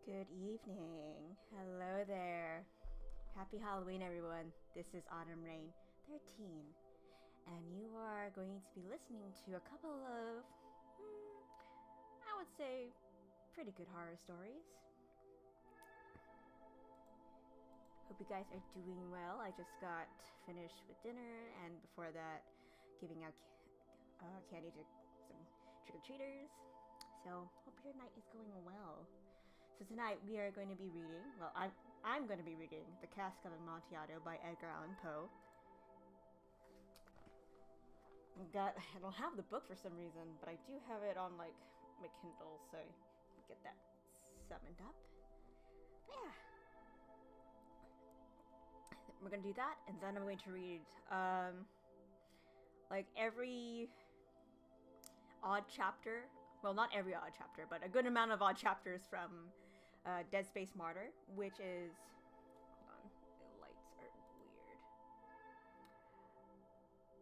Good evening. Hello there. Happy Halloween, everyone. This is Autumn Rain 13, and you are going to be listening to a couple of, I would say, pretty good horror stories. Hope you guys are doing well. I just got finished with dinner, and before that, giving out candy to some trick-or-treaters. So, hope your night is going well. So tonight we are going to be reading, I'm going to be reading The Cask of Amontillado by Edgar Allan Poe. I don't have the book for some reason, but I do have it on my Kindle, so get that summoned up. Yeah. We're going to do that, and then I'm going to read every odd chapter. Well, not every odd chapter, but a good amount of odd chapters from Dead Space Martyr, which is... Hold on, the lights are weird.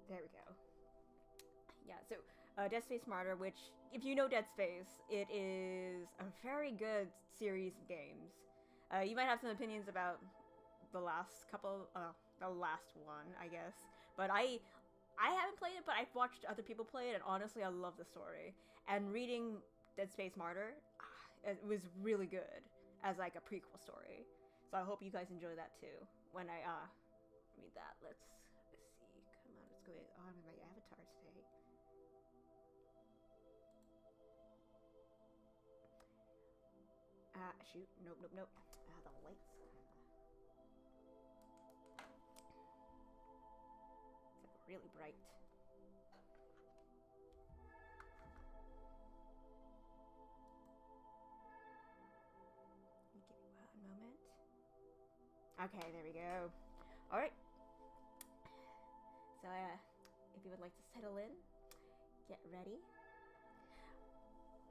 There we go. Yeah, so Dead Space Martyr, which, if you know Dead Space, it is a very good series of games. You might have some opinions about the last one, I guess. But I haven't played it, but I've watched other people play it, and honestly, I love the story. And reading Dead Space Martyr, it was really good as like a prequel story. So I hope you guys enjoy that too when I read that. Let's see. Come on, what's going on with my avatar today? Shoot. Nope. The lights. Really bright. Give me one moment. Okay, there we go. Alright. So, if you would like to settle in, get ready.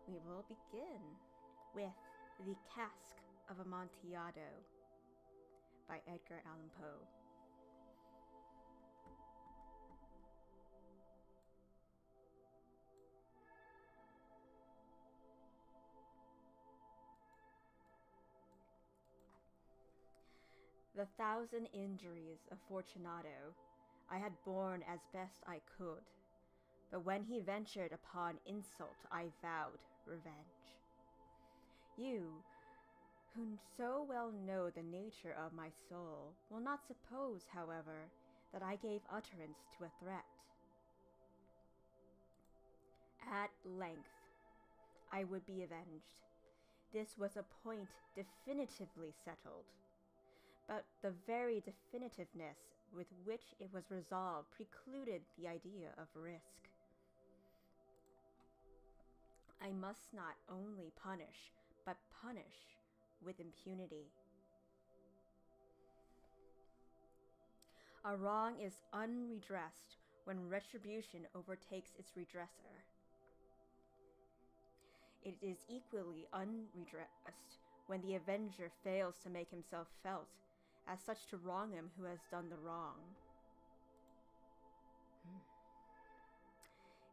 We will begin with The Cask of Amontillado by Edgar Allan Poe. The 1,000 injuries of Fortunato I had borne as best I could, but when he ventured upon insult I vowed revenge. You, who so well know the nature of my soul, will not suppose, however, that I gave utterance to a threat. At length, I would be avenged. This was a point definitively settled. But the very definitiveness with which it was resolved precluded the idea of risk. I must not only punish, but punish with impunity. A wrong is unredressed when retribution overtakes its redresser. It is equally unredressed when the avenger fails to make himself felt, as such to wrong him who has done the wrong.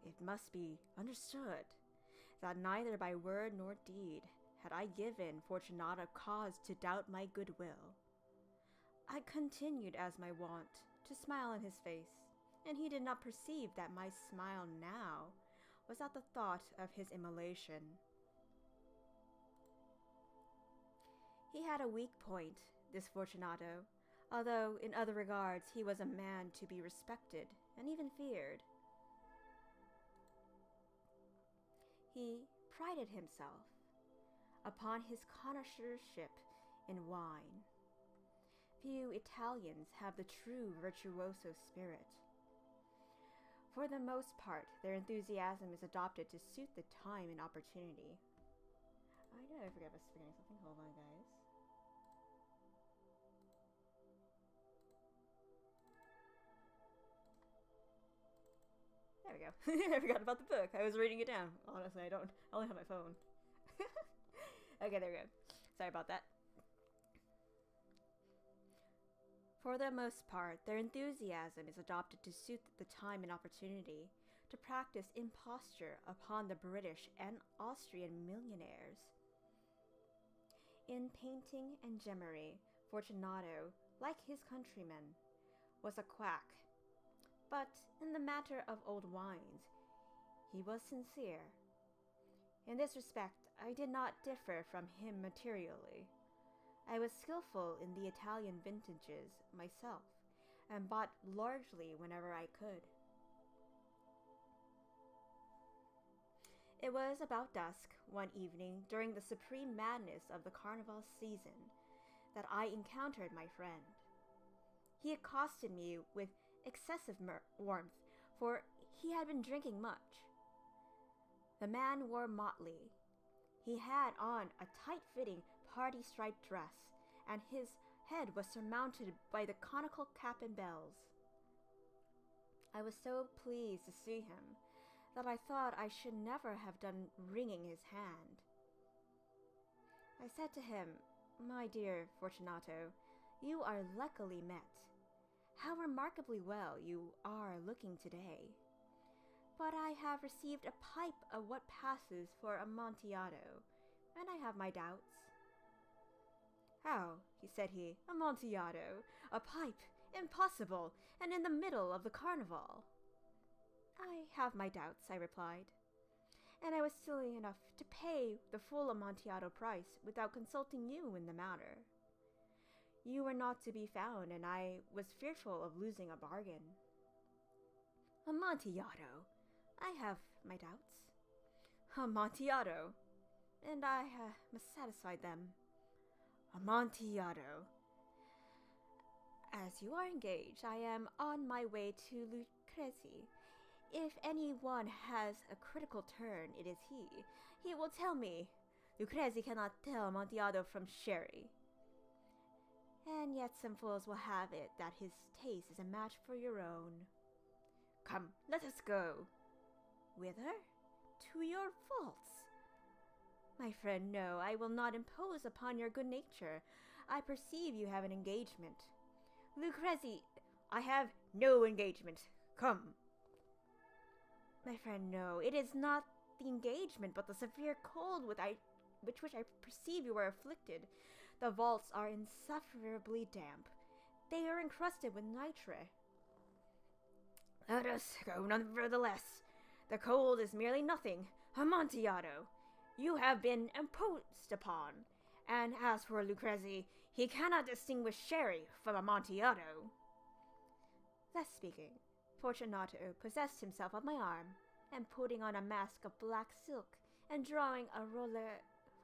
It must be understood that neither by word nor deed had I given Fortunato cause to doubt my goodwill. I continued as my wont to smile in his face, and he did not perceive that my smile now was at the thought of his immolation. He had a weak point, this Fortunato, although in other regards he was a man to be respected and even feared. He prided himself upon his connoisseurship in wine. Few Italians have the true virtuoso spirit. For the most part, their enthusiasm is adopted to suit the time and opportunity. I know I forgot about forgetting something. Hold on, guys. There we go. I forgot about the book. I was reading it down. Honestly, I only have my phone. Okay, there we go. Sorry about that. For the most part, their enthusiasm is adopted to suit the time and opportunity, to practice imposture upon the British and Austrian millionaires. In painting and gemmary, Fortunato, like his countrymen, was a quack. But in the matter of old wines, he was sincere. In this respect, I did not differ from him materially. I was skillful in the Italian vintages myself, and bought largely whenever I could. It was about dusk one evening during the supreme madness of the carnival season that I encountered my friend. He accosted me with excessive warmth, for he had been drinking much. The man wore motley. He had on a tight-fitting party-striped dress, and his head was surmounted by the conical cap and bells. I was so pleased to see him that I thought I should never have done wringing his hand. I said to him, "My dear Fortunato, you are luckily met. How remarkably well you are looking today. But I have received a pipe of what passes for Amontillado, and I have my doubts." "How," said he, "Amontillado? A pipe? Impossible, and in the middle of the carnival." "I have my doubts," I replied, "and I was silly enough to pay the full Amontillado price without consulting you in the matter. You were not to be found, and I was fearful of losing a bargain." "Amontillado? I have my doubts." "Amontillado? And I must satisfy them." "Amontillado? As you are engaged, I am on my way to Lucrezi. If any one has a critical turn, it is he. He will tell me. Lucrezi cannot tell Amontillado from sherry. And yet some fools will have it that his taste is a match for your own. Come, let us go." "Whither?" "To your vaults." "My friend, no, I will not impose upon your good nature. I perceive you have an engagement." "Lucrezi, I have no engagement. Come." "My friend, no, it is not the engagement, but the severe cold with which I perceive you are afflicted. The vaults are insufferably damp. They are encrusted with nitre." "Let us go nevertheless. The cold is merely nothing. Amontillado, you have been imposed upon, and as for Lucrezi, he cannot distinguish sherry from Amontillado." Thus speaking, Fortunato possessed himself of my arm, and putting on a mask of black silk, and drawing a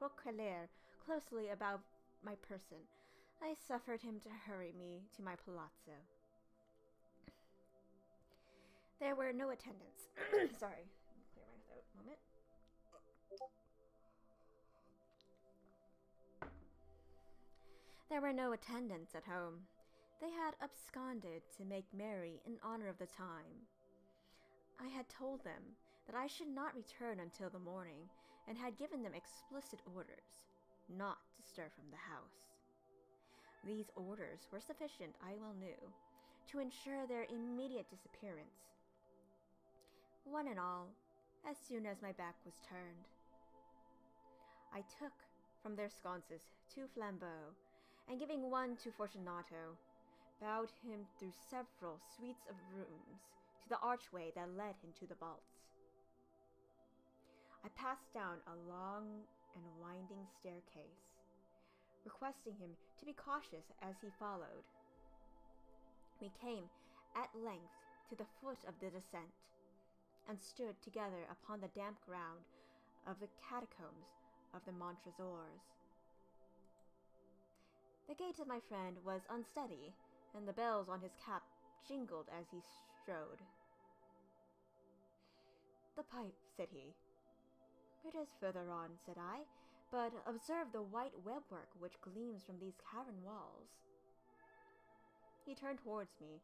roquelaire closely about my person, I suffered him to hurry me to my palazzo. There were no attendants. Sorry, clear my throat a moment. There were no attendants at home. They had absconded to make merry in honor of the time. I had told them that I should not return until the morning, and had given them explicit orders not to stir from the house. These orders were sufficient, I well knew, to ensure their immediate disappearance. One and all, as soon as my back was turned, I took from their sconces 2 flambeaux, and giving one to Fortunato, bowed him through several suites of rooms to the archway that led into the vaults. I passed down a long and winding staircase, requesting him to be cautious as he followed. We came at length to the foot of the descent, and stood together upon the damp ground of the catacombs of the Montresors. The gait of my friend was unsteady, and the bells on his cap jingled as he strode. "The pipe," said he. "It is further on," said I, "but observe the white webwork which gleams from these cavern walls." He turned towards me,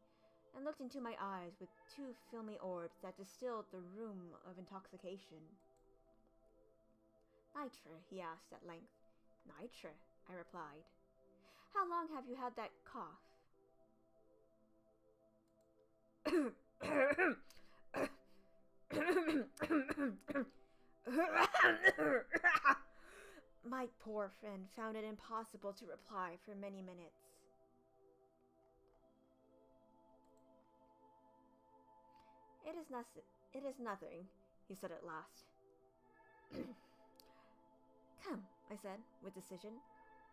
and looked into my eyes with 2 filmy orbs that distilled the rheum of intoxication. "Nitre?" he asked at length. "Nitre," I replied. "How long have you had that cough?" My poor friend found it impossible to reply for many minutes. It is nothing, he said at last. Come, I said, with decision.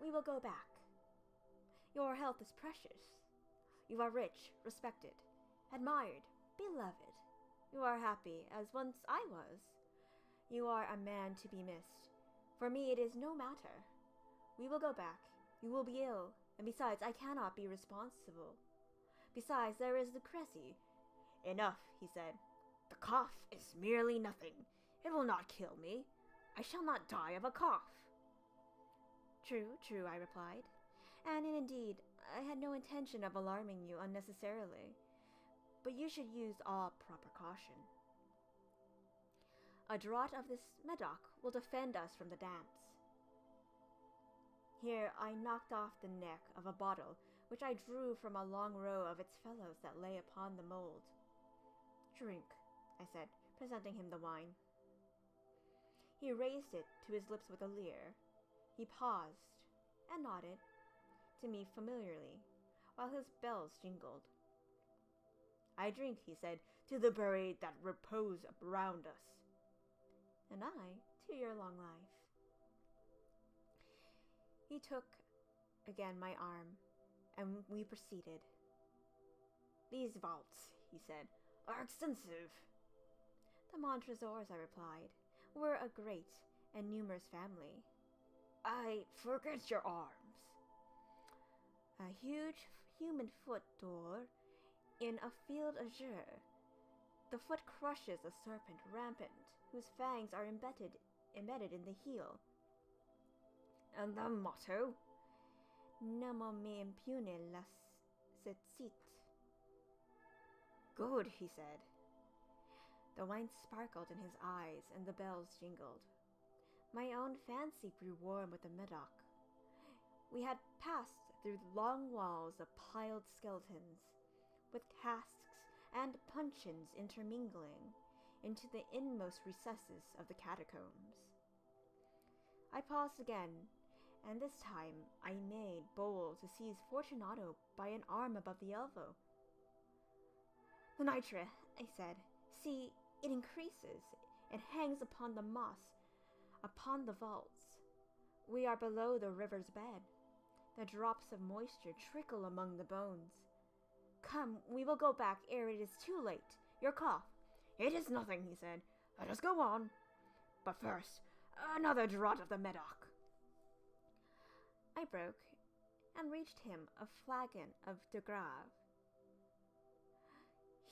We will go back. Your health is precious. You are rich, respected, admired, beloved. You are happy, as once I was. You are a man to be missed. For me it is no matter. We will go back. You will be ill, and besides, I cannot be responsible. Besides, there is the Cressy. Enough, he said. The cough is merely nothing. It will not kill me. I shall not die of a cough. True, true, I replied. And indeed, I had no intention of alarming you unnecessarily. But you should use all proper caution. A draught of this Medoc will defend us from the damps. Here I knocked off the neck of a bottle, which I drew from a long row of its fellows that lay upon the mould. Drink, I said, presenting him the wine. He raised it to his lips with a leer. He paused and nodded to me familiarly, while his bells jingled. I drink, he said, to the buried that repose around us. And I to your long life. He took again my arm, and we proceeded. These vaults, he said, are extensive. The Montresors, I replied, were a great and numerous family. I forget your arms. A huge human foot door in a field azure. The foot crushes a serpent rampant, whose fangs are embedded in the heel. And the motto? Nemo me impune lacet. Good, he said. The wine sparkled in his eyes, and the bells jingled. My own fancy grew warm with the Medoc. We had passed through long walls of piled skeletons, with casks and puncheons intermingling, into the inmost recesses of the catacombs. I paused again, and this time I made bold to seize Fortunato by an arm above the elbow. The nitre, I said, see, it increases. It hangs upon the moss, upon the vaults. We are below the river's bed. The drops of moisture trickle among the bones. Come, we will go back ere it is too late. Your cough. It is nothing, he said. Let us go on. But first, another draught of the Medoc. I broke and reached him a flagon of de Grave.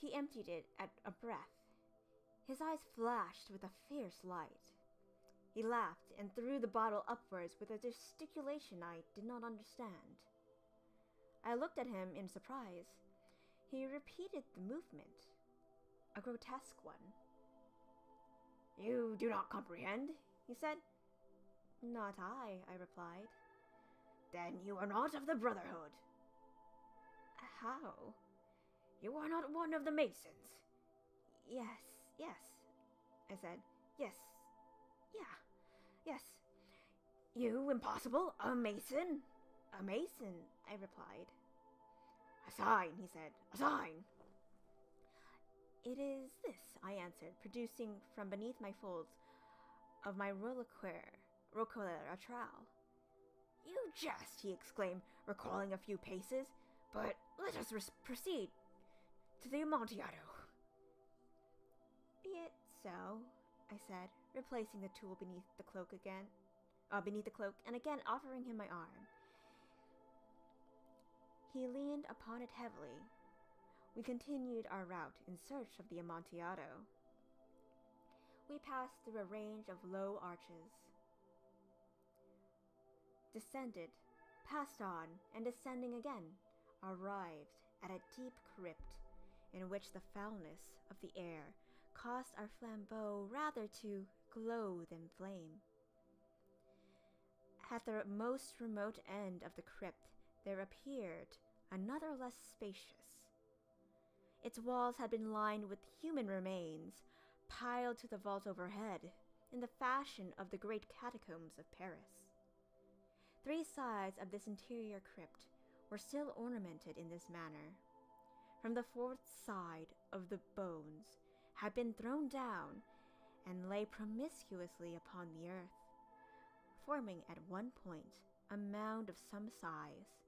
He emptied it at a breath. His eyes flashed with a fierce light. He laughed and threw the bottle upwards with a gesticulation I did not understand. I looked at him in surprise. He repeated the movement, a grotesque one. You do not comprehend, he said. Not I replied. Then you are not of the Brotherhood. How? You are not one of the Masons. Yes, I said. Yes, yes. You, impossible, a Mason? A Mason, I replied. A sign, he said, a sign. It is this, I answered, producing from beneath my folds of my roquelaire a trowel. You jest, he exclaimed, recoiling a few paces, but let us proceed to the Amontillado. Be it so, I said, replacing the tool beneath the cloak and again offering him my arm. He leaned upon it heavily. We continued our route in search of the Amontillado. We passed through a range of low arches, descended, passed on, and descending again, arrived at a deep crypt in which the foulness of the air caused our flambeaux rather to glow than flame. At the most remote end of the crypt there appeared another less spacious. Its walls had been lined with human remains, piled to the vault overhead, in the fashion of the great catacombs of Paris. 3 sides of this interior crypt were still ornamented in this manner. From the 4th side of the bones had been thrown down and lay promiscuously upon the earth, forming at one point a mound of some size.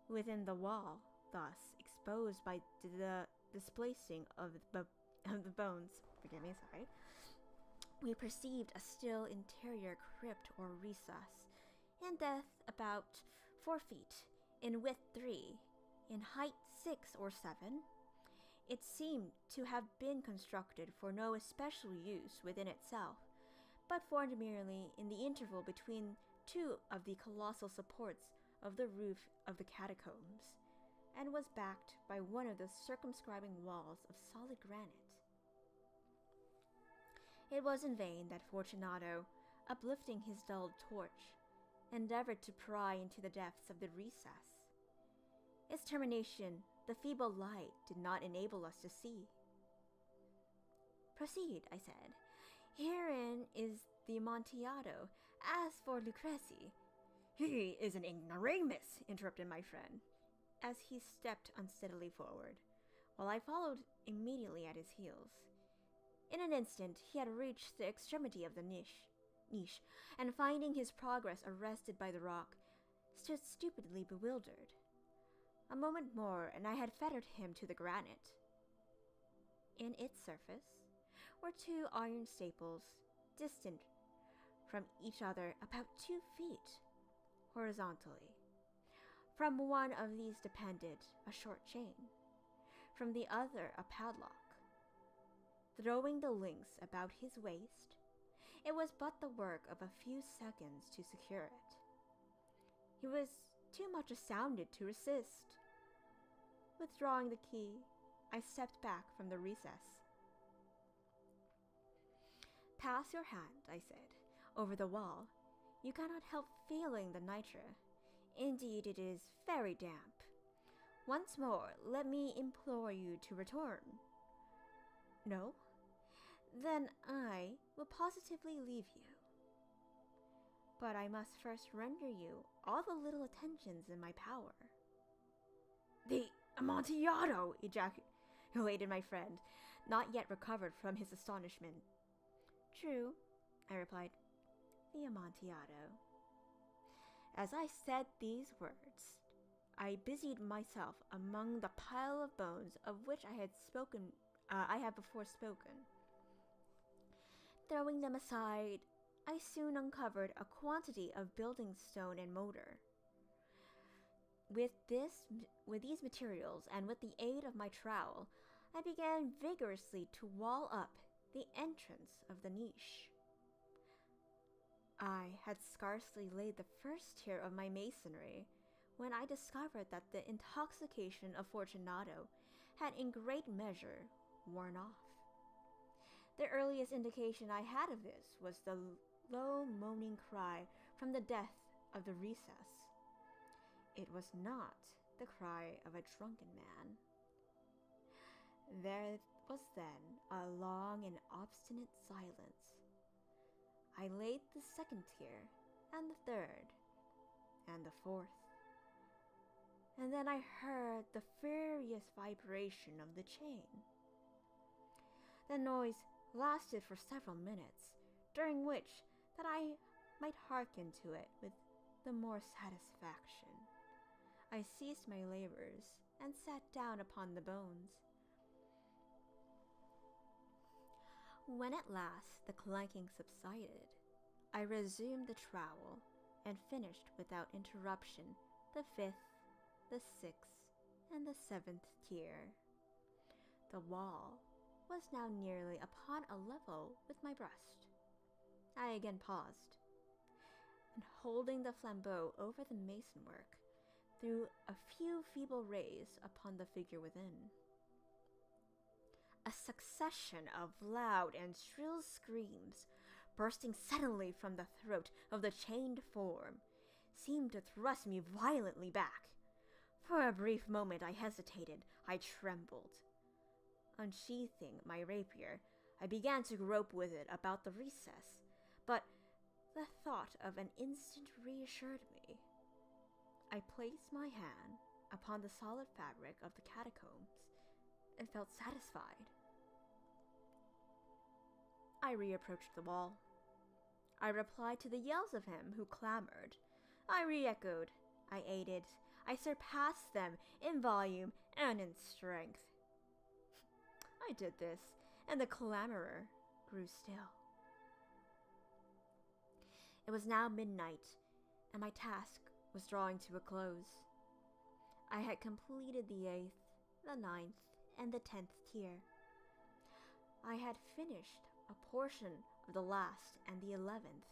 Within the wall, thus exposed by the displacing of the bones, we perceived a still interior crypt or recess, in depth about 4 feet, in width 3, in height 6 or 7. It seemed to have been constructed for no especial use within itself, but formed merely in the interval between 2 of the colossal supports of the roof of the catacombs, and was backed by one of the circumscribing walls of solid granite. It was in vain that Fortunato, uplifting his dulled torch, endeavored to pry into the depths of the recess. Its termination the feeble light did not enable us to see. "Proceed," I said. "Herein is the Amontillado. As for Lucrezi—" "He is an ignoramus," interrupted my friend, as he stepped unsteadily forward, while I followed immediately at his heels. In an instant he had reached the extremity of the niche, and finding his progress arrested by the rock, stood stupidly bewildered. A moment more, and I had fettered him to the granite. In its surface were 2 iron staples, distant from each other about 2 feet, horizontally. From one of these depended a short chain, from the other a padlock. Throwing the links about his waist, it was but the work of a few seconds to secure it. He was too much astounded to resist. Withdrawing the key, I stepped back from the recess. "Pass your hand," I said, "over the wall. You cannot help feeling the nitre. Indeed, it is very damp. Once more, let me implore you to return." "No? Then I will positively leave you. But I must first render you all the little attentions in my power." "The Amontillado!" ejaculated my friend, not yet recovered from his astonishment. "True," I replied, "the Amontillado." As I said these words, I busied myself among the pile of bones of which I had before spoken. Throwing them aside, I soon uncovered a quantity of building stone and mortar. With these materials, and with the aid of my trowel, I began vigorously to wall up the entrance of the niche. I had scarcely laid the first tier of my masonry when I discovered that the intoxication of Fortunato had in great measure worn off. The earliest indication I had of this was the low moaning cry from the depth of the recess. It was not the cry of a drunken man. There was then a long and obstinate silence. I laid the 2nd tier, and the 3rd, and the 4th. And then I heard the furious vibration of the chain. The noise lasted for several minutes, during which that I might hearken to it with the more satisfaction, I ceased my labors and sat down upon the bones. When at last the clanking subsided, I resumed the trowel and finished without interruption the 5th, the 6th, and the 7th tier. The wall was now nearly upon a level with my breast. I again paused, and holding the flambeau over the masonwork, threw a few feeble rays upon the figure within. A succession of loud and shrill screams, bursting suddenly from the throat of the chained form, seemed to thrust me violently back. For a brief moment I hesitated, I trembled. Unsheathing my rapier, I began to grope with it about the recess, but The thought of an instant reassured me. I placed my hand upon the solid fabric of the catacombs and felt satisfied. I reapproached the wall. I replied to the yells of him who clamored. I re-echoed. I aided. I surpassed them in volume and in strength. I did this, and the clamorer grew still. It was now midnight, and my task was drawing to a close. I had completed the 8th, the 9th, and the 10th tier. I had finished a portion of the last and the 11th.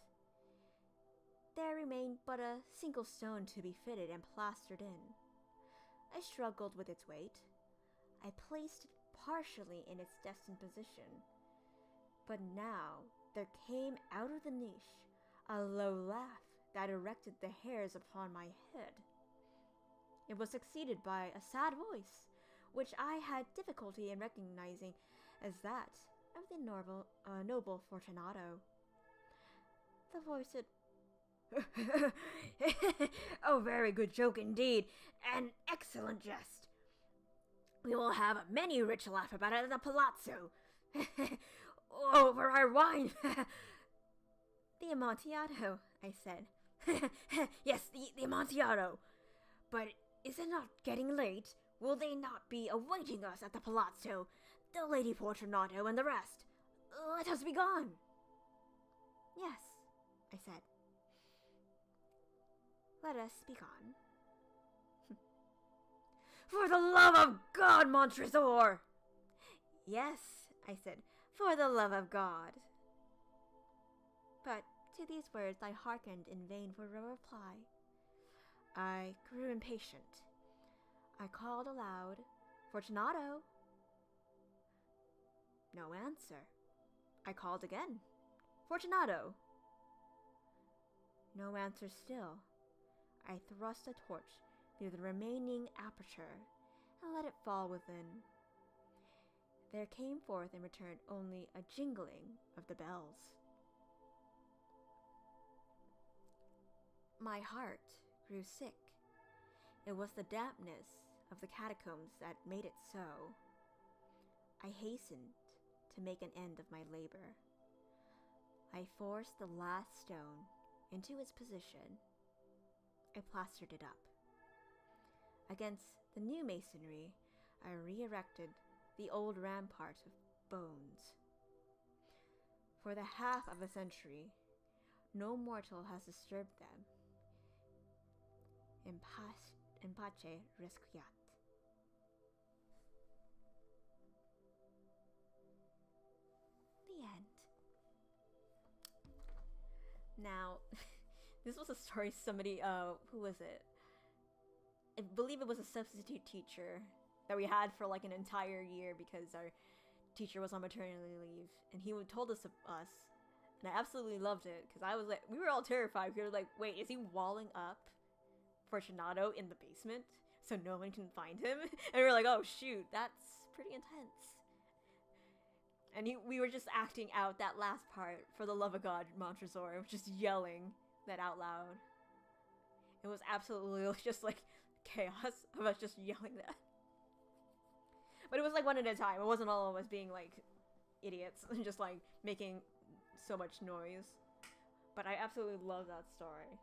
There remained but a single stone to be fitted and plastered in. I struggled with its weight. I placed it partially in its destined position. But now there came out of the niche a low laugh that erected the hairs upon my head. It was succeeded by a sad voice, which I had difficulty in recognizing as that of the noble Fortunato. The voice said, "Oh, very good joke indeed, an excellent jest. We will have many rich laugh about it at the palazzo. Over our wine." "The Amontillado," I said. "Yes, the Amontillado. But is it not getting late? Will they not be awaiting us at the palazzo, the Lady Fortunato and the rest? Let us be gone." "Yes," I said. "Let us be gone." "For the love of God, Montresor!" "Yes," I said, "for the love of God." But to these words I hearkened in vain for a reply. I grew impatient. I called aloud, "Fortunato!" No answer. I called again, "Fortunato!" No answer still. I thrust a torch through the remaining aperture and let it fall within. There came forth in return only a jingling of the bells. My heart grew sick. It was the dampness of the catacombs that made it so. I hastened to make an end of my labor. I forced the last stone into its position. I plastered it up. Against the new masonry, I re-erected the old rampart of bones. For the half of a century, no mortal has disturbed them. In pace requiescat. The end. Now, this was a story somebody, who was it? I believe it was a substitute teacher that we had for like an entire year because our teacher was on maternity leave, and he told us, and I absolutely loved it because I was like, we were all terrified. We were like, wait, is he walling up Fortunato in the basement so no one can find him? And we were like, oh shoot, that's pretty intense. And we were just acting out that last part, "For the love of God, Montresor," just yelling that out loud. It was absolutely just like chaos of us just yelling that. But it was like one at a time. It wasn't all of us being like idiots and just like making so much noise. But I absolutely love that story.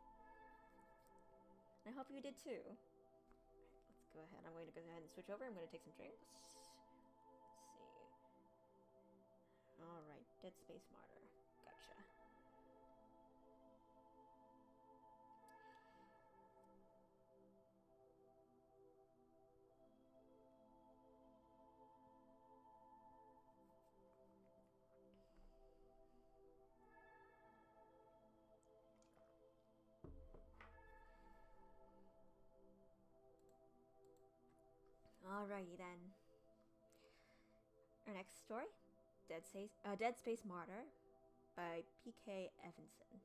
I hope you did too. Let's go ahead. I'm going to go ahead and switch over. I'm going to take some drinks. Let's see. Alright, Dead Space Martyr. Gotcha. Alrighty then. Our next story, Dead Space Martyr by P.K. Evenson.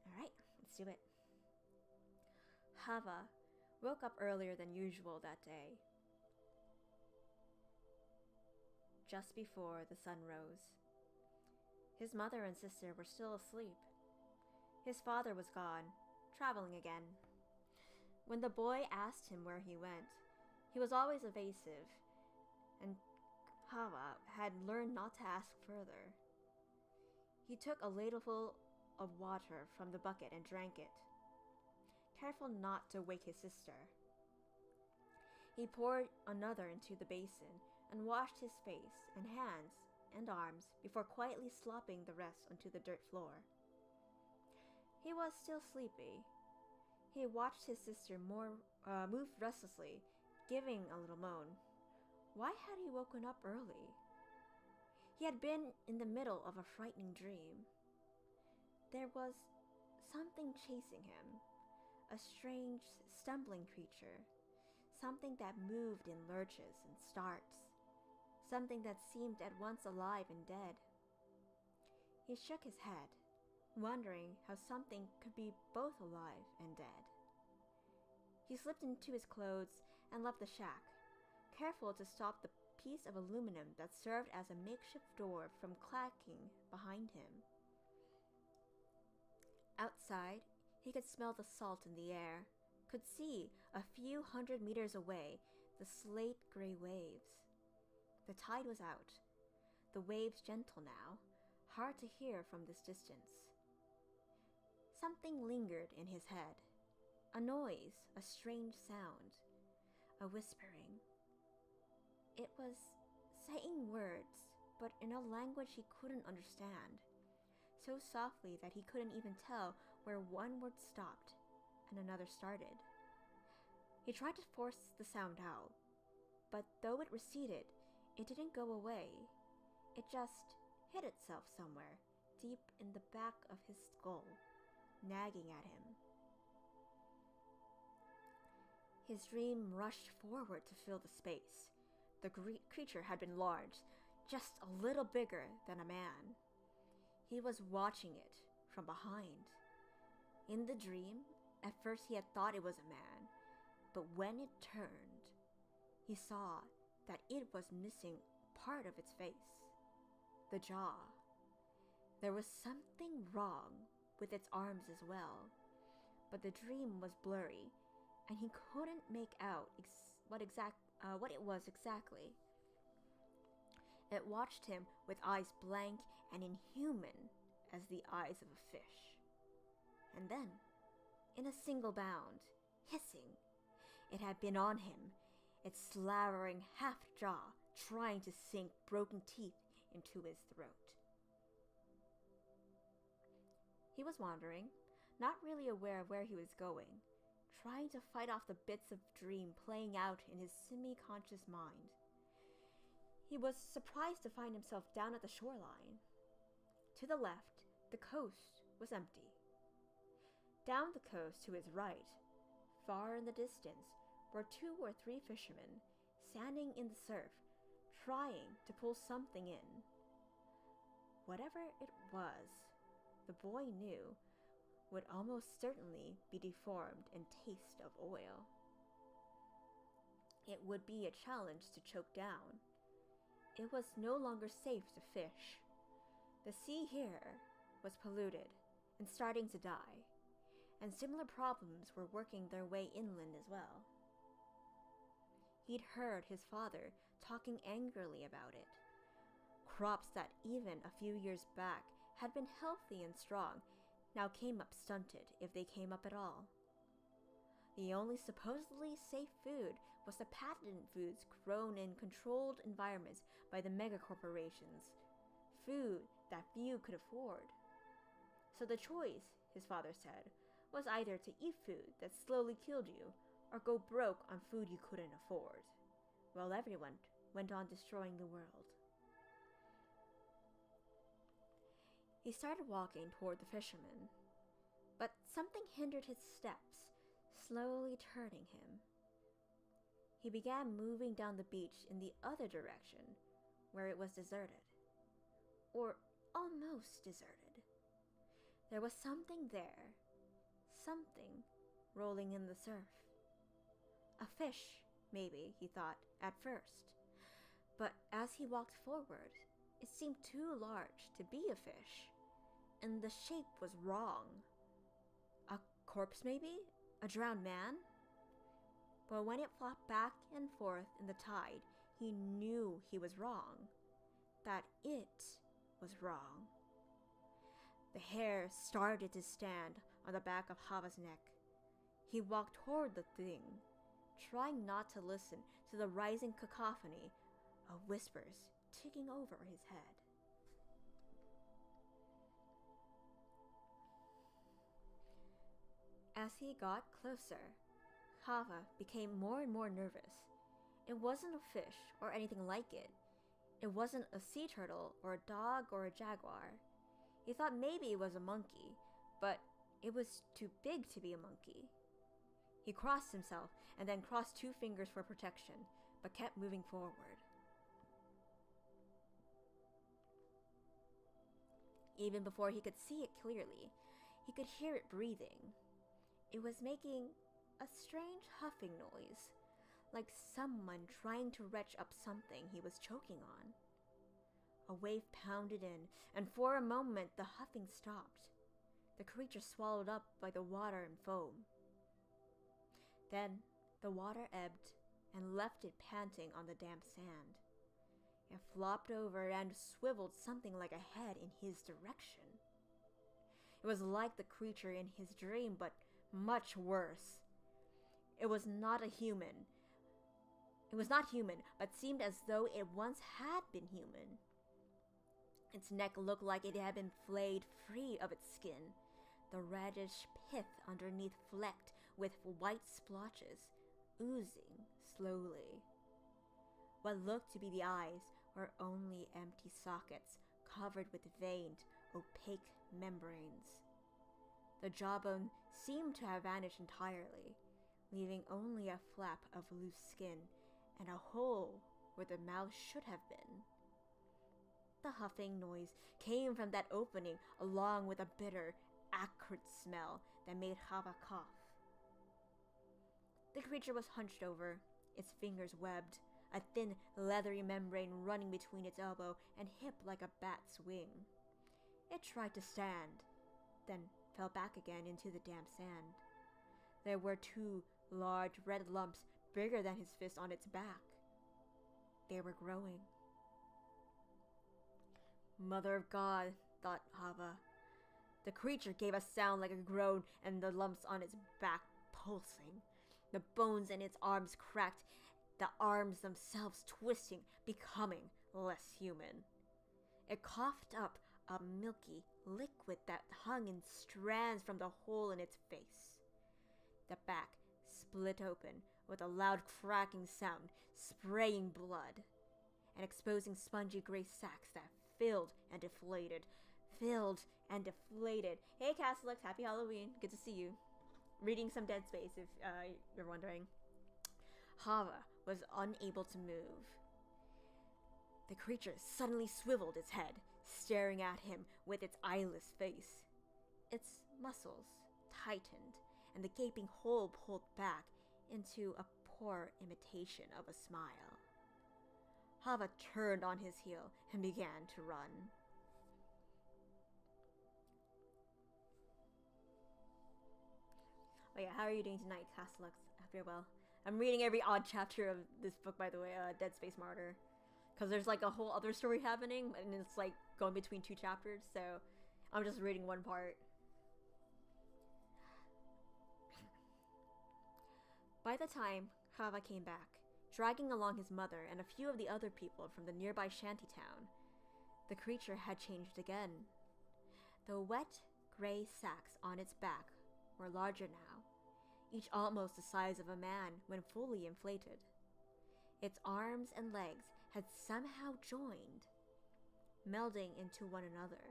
Alright, let's do it. Hava woke up earlier than usual that day. Just before the sun rose. His mother and sister were still asleep. His father was gone, traveling again. When the boy asked him where he went, he was always evasive, and Kawa had learned not to ask further. He took a ladleful of water from the bucket and drank it, careful not to wake his sister. He poured another into the basin and washed his face and hands and arms before quietly slopping the rest onto the dirt floor. He was still sleepy. He watched his sister move restlessly, giving a little moan. Why had he woken up early? He had been in the middle of a frightening dream. There was something chasing him, a strange, stumbling creature, something that moved in lurches and starts, something that seemed at once alive and dead. He shook his head, wondering how something could be both alive and dead. He slipped into his clothes and left the shack, careful to stop the piece of aluminum that served as a makeshift door from clacking behind him. Outside, he could smell the salt in the air, could see a few 100 meters away the slate-gray waves. The tide was out, the waves gentle now, hard to hear from this distance. Something lingered in his head, a noise, a strange sound, a whispering. It was saying words, but in a language he couldn't understand, so softly that he couldn't even tell where one word stopped and another started. He tried to force the sound out, but though it receded, it didn't go away. It just hid itself somewhere, deep in the back of his skull, nagging at him. His dream rushed forward to fill the space. The creature had been large, just a little bigger than a man. He was watching it from behind. In the dream, at first he had thought it was a man, but when it turned, he saw that it was missing part of its face, the jaw. There was something wrong with its arms as well, but the dream was blurry, and he couldn't make out what it was exactly. It watched him with eyes blank and inhuman as the eyes of a fish. And then, in a single bound, hissing, it had been on him, its slavering half-jaw trying to sink broken teeth into his throat. He was wandering, not really aware of where he was going, trying to fight off the bits of dream playing out in his semi-conscious mind. He was surprised to find himself down at the shoreline. To the left, the coast was empty. Down the coast to his right, far in the distance, were 2 or 3 fishermen, standing in the surf, trying to pull something in. Whatever it was, the boy knew would almost certainly be deformed and taste of oil. It would be a challenge to choke down. It was no longer safe to fish. The sea here was polluted and starting to die, and similar problems were working their way inland as well. He'd heard his father talking angrily about it. Crops that even a few years back had been healthy and strong now came up stunted, if they came up at all. The only supposedly safe food was the patented foods grown in controlled environments by the megacorporations, food that few could afford. So the choice, his father said, was either to eat food that slowly killed you or go broke on food you couldn't afford, while everyone went on destroying the world. He started walking toward the fisherman, but something hindered his steps, slowly turning him. He began moving down the beach in the other direction, where it was deserted, or almost deserted. There was something there, something rolling in the surf. A fish, maybe, he thought, at first, but as he walked forward, It seemed too large to be a fish, and the shape was wrong. A corpse, maybe? A drowned man? But when it flopped back and forth in the tide, he knew he was wrong. That it was wrong. The hair started to stand on the back of Hava's neck. He walked toward the thing, trying not to listen to the rising cacophony of whispers ticking over his head. As he got closer, Hava became more and more nervous. It wasn't a fish or anything like it. It wasn't a sea turtle or a dog or a jaguar. He thought maybe it was a monkey, but it was too big to be a monkey. He crossed himself and then crossed 2 fingers for protection, but kept moving forward. Even before he could see it clearly, he could hear it breathing. It was making a strange huffing noise, like someone trying to retch up something he was choking on. A wave pounded in, and for a moment the huffing stopped, the creature swallowed up by the water and foam. Then the water ebbed and left it panting on the damp sand. It flopped over and swiveled something like a head in his direction. It was like the creature in his dream, but much worse. It was not human, but seemed as though it once had been human. Its neck looked like it had been flayed free of its skin, the reddish pith underneath flecked with white splotches, oozing slowly. What looked to be the eyes were only empty sockets covered with veined, opaque membranes. The jawbone seemed to have vanished entirely, leaving only a flap of loose skin and a hole where the mouth should have been. The huffing noise came from that opening, along with a bitter, acrid smell that made Hava cough. The creature was hunched over, its fingers webbed, a thin, leathery membrane running between its elbow and hip like a bat's wing. It tried to stand, then fell back again into the damp sand. There were 2 large red lumps bigger than his fist on its back. They were growing. Mother of God, thought Hava. The creature gave a sound like a groan, and the lumps on its back pulsing. The bones in its arms cracked, the arms themselves twisting, becoming less human. It coughed up a milky liquid that hung in strands from the hole in its face. The back split open with a loud cracking sound, spraying blood, and exposing spongy gray sacs that filled and deflated. Hey Castellux, happy Halloween. Good to see you. Reading some Dead Space, if you're wondering. Hava was unable to move. The creature suddenly swiveled its head, staring at him with its eyeless face. Its muscles tightened, and the gaping hole pulled back into a poor imitation of a smile. Hava turned on his heel and began to run. Oh yeah, how are you doing tonight, Castellux? I hope you're well. I'm reading every odd chapter of this book, by the way, Dead Space Martyr. Because there's like a whole other story happening, and it's like going between 2 chapters, so I'm just reading one part. By the time Hava came back, dragging along his mother and a few of the other people from the nearby shantytown, the creature had changed again. The wet, gray sacs on its back were larger now, each almost the size of a man when fully inflated. Its arms and legs had somehow joined, melding into one another.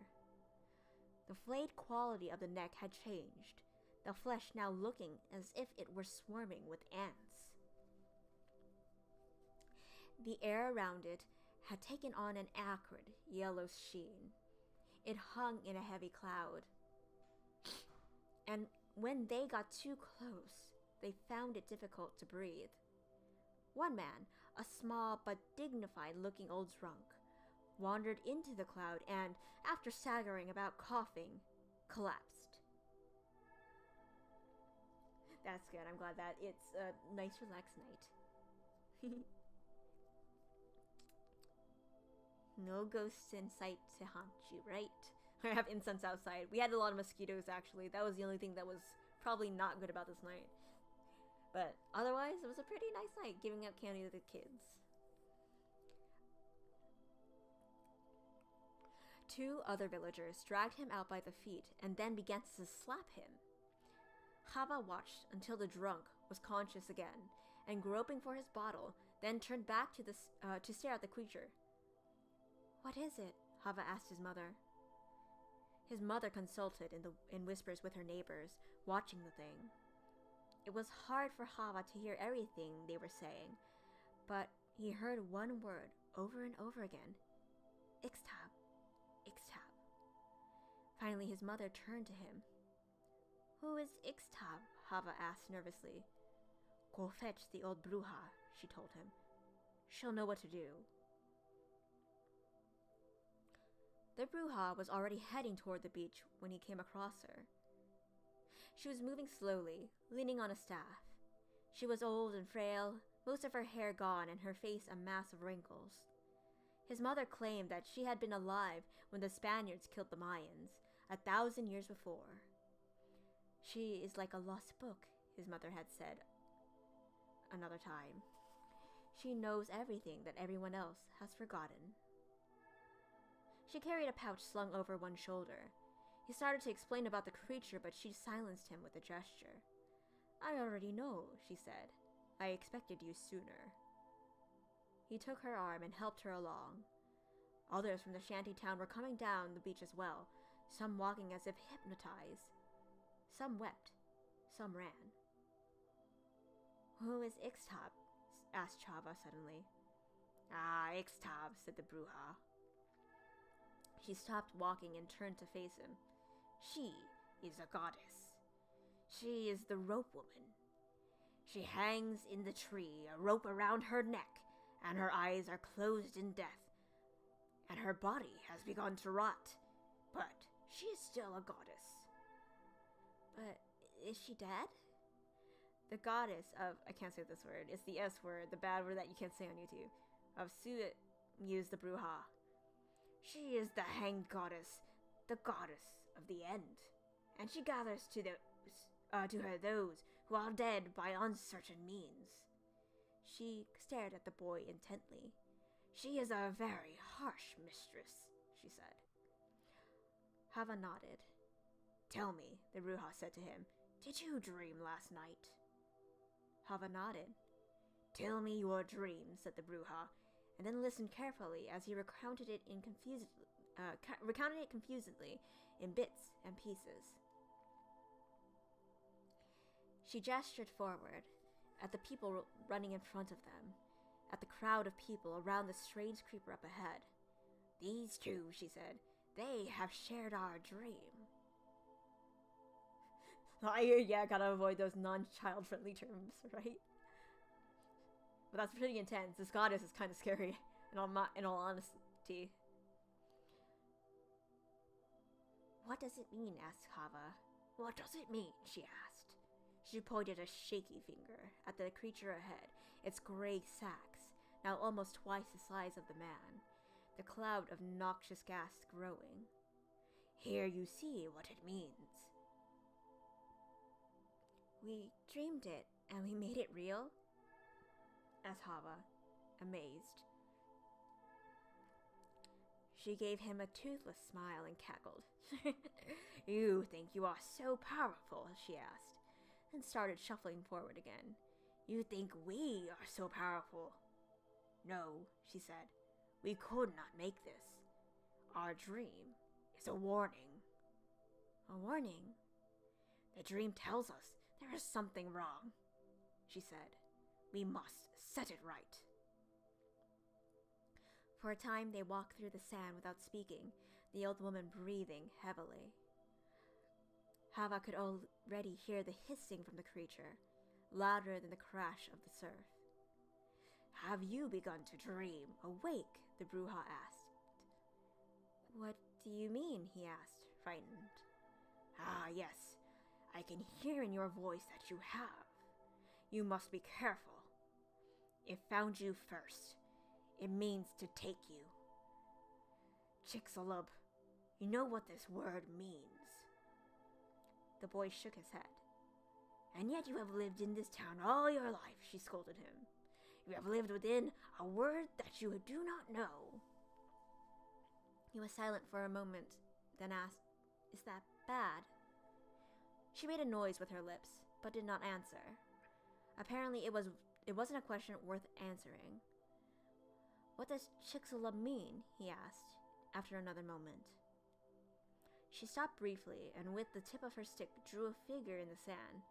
The flayed quality of the neck had changed, the flesh now looking as if it were swarming with ants. The air around it had taken on an acrid yellow sheen. It hung in a heavy cloud, and when they got too close, they found it difficult to breathe. One man, a small but dignified-looking old drunk, wandered into the cloud and, after staggering about coughing, collapsed. That's good. I'm glad that it's a nice, relaxed night. No ghosts in sight to haunt you, right? I have incense outside. We had a lot of mosquitoes, actually. That was the only thing that was probably not good about this night. But otherwise, it was a pretty nice night, giving out candy to the kids. 2 other villagers dragged him out by the feet and then began to slap him. Hava watched until the drunk was conscious again and, groping for his bottle, then turned back to stare at the creature. "What is it?" Hava asked his mother. His mother consulted in whispers with her neighbors, watching the thing. It was hard for Hava to hear everything they were saying, but he heard one word over and over again. Ixtab. Ixtab. Finally, his mother turned to him. "Who is Ixtab?" Hava asked nervously. "Go fetch the old bruja," she told him. "She'll know what to do." The bruja was already heading toward the beach when he came across her. She was moving slowly, leaning on a staff. She was old and frail, most of her hair gone and her face a mass of wrinkles. His mother claimed that she had been alive when the Spaniards killed the Mayans, 1,000 years before. "She is like a lost book," his mother had said another time. "She knows everything that everyone else has forgotten." She carried a pouch slung over one shoulder. He started to explain about the creature, but she silenced him with a gesture. "I already know," she said. "I expected you sooner." He took her arm and helped her along. Others from the shanty town were coming down the beach as well, some walking as if hypnotized. Some wept, some ran. "Who is Ixtab?" asked Chava suddenly. "Ah, Ixtab," said the bruja. She stopped walking and turned to face him. "She is a goddess. She is the rope woman. She hangs in the tree, a rope around her neck, and her eyes are closed in death, and her body has begun to rot, but she is still a goddess." "But is she dead?" The goddess of, I can't say this word, it's the S word, the bad word that you can't say on YouTube, of Suit, mused the bruja. "She is the hanged goddess, the goddess of the end, and she gathers to her those who are dead by uncertain means." She stared at the boy intently. "She is a very harsh mistress," she said. Hava nodded. "Tell me," the bruja said to him, "did you dream last night?" Hava nodded. "Tell me your dream," said the bruja, and then listened carefully as he recounted it confusedly in bits and pieces. She gestured forward, at the people running in front of them, at the crowd of people around the strange creeper up ahead. "These two," she said, "they have shared our dream." Yeah, gotta avoid those non-child-friendly terms, right? But that's pretty intense. This goddess is kind of scary, in all honesty. "What does it mean?" asked Hava. "What does it mean?" she asked. She pointed a shaky finger at the creature ahead, its gray sacks, now almost twice the size of the man, the cloud of noxious gas growing. "Here you see what it means." "We dreamed it, and we made it real?" asked Hava, amazed. She gave him a toothless smile and cackled. "You think you are so powerful?" she asked, and started shuffling forward again. "You think we are so powerful?" "No," she said. "We could not make this. Our dream is a warning." "A warning?" "The dream tells us there is something wrong," she said. "We must set it right." For a time they walked through the sand without speaking, the old woman breathing heavily. Hava could already hear the hissing from the creature, louder than the crash of the surf. "Have you begun to dream? Awake?" the bruja asked. What do you mean? He asked, frightened. Ah, yes. I can hear in your voice that you have. You must be careful. It found you first. It means to take you. Chicxulub, you know what this word means. The boy shook his head. And yet you have lived in this town all your life, she scolded him. You have lived within a word that you do not know. He was silent for a moment, then asked, Is that bad? She made a noise with her lips, but did not answer. Apparently it wasn't a question worth answering. What does Chicxulub mean? He asked, after another moment. She stopped briefly, and with the tip of her stick drew a figure in the sand.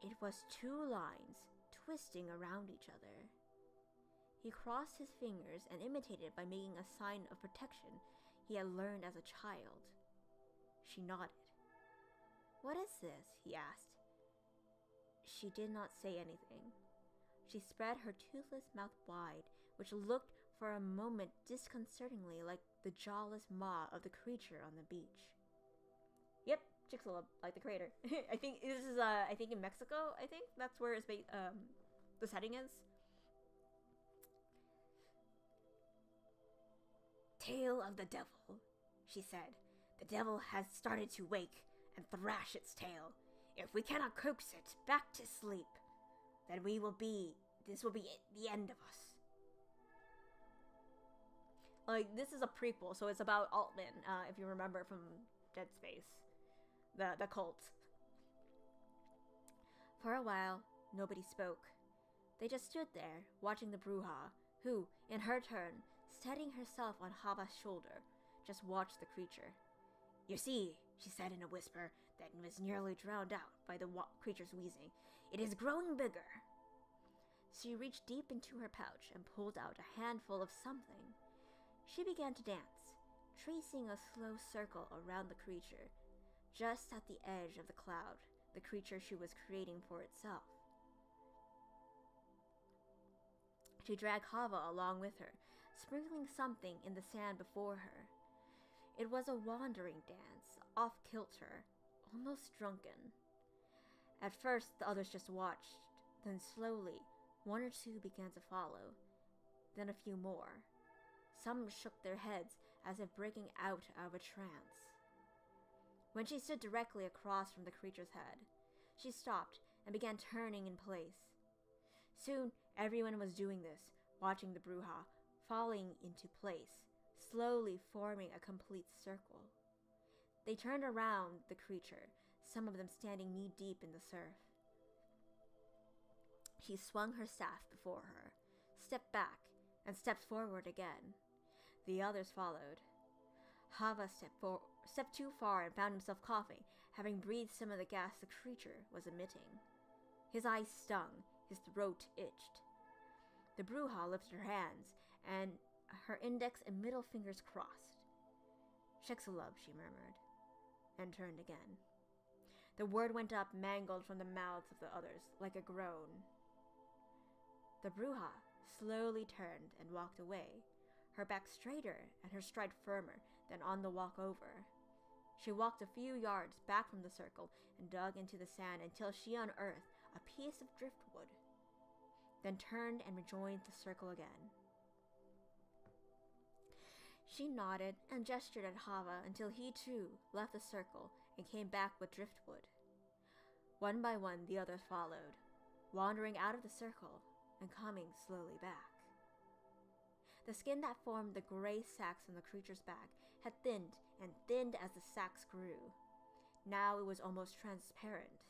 It was 2 lines, twisting around each other. He crossed his fingers and imitated by making a sign of protection he had learned as a child. She nodded. What is this? He asked. She did not say anything. She spread her toothless mouth wide, which looked for a moment disconcertingly like the jawless maw of the creature on the beach. Yep, Chicxulub, like the crater. I think this is I think in Mexico. I think that's where it's the setting is. Tail of the devil, she said. The devil has started to wake and thrash its tail. If we cannot coax it back to sleep, then this will be the end of us. Like, this is a prequel, so it's about Altman, if you remember from Dead Space. The cult. For a while, nobody spoke. They just stood there, watching the Bruja, who, in her turn, steadying herself on Hava's shoulder, just watched the creature. You see, she said in a whisper that was nearly drowned out by the creature's wheezing, it is growing bigger. She reached deep into her pouch and pulled out a handful of something. She began to dance, tracing a slow circle around the creature, just at the edge of the cloud, the creature she was creating for itself. She dragged Hava along with her, sprinkling something in the sand before her. It was a wandering dance, off-kilter, almost drunken. At first, the others just watched, then slowly, 1 or 2 began to follow, then a few more. Some shook their heads as if breaking out of a trance. When she stood directly across from the creature's head, she stopped and began turning in place. Soon, everyone was doing this, watching the Bruja falling into place, slowly forming a complete circle. They turned around the creature, some of them standing knee-deep in the surf. She swung her staff before her, stepped back, and stepped forward again. The others followed. Hava stepped too far and found himself coughing, having breathed some of the gas the creature was emitting. His eyes stung, his throat itched. The Bruja lifted her hands, and her index and middle fingers crossed. Chicxulub, she murmured, and turned again. The word went up mangled from the mouths of the others, like a groan. The Bruja slowly turned and walked away, her back straighter and her stride firmer than on the walk over. She walked a few yards back from the circle and dug into the sand until she unearthed a piece of driftwood, then turned and rejoined the circle again. She nodded and gestured at Hava until he too left the circle and came back with driftwood. One by one the others followed, wandering out of the circle and coming slowly back. The skin that formed the gray sacs on the creature's back had thinned and thinned as the sacs grew. Now it was almost transparent.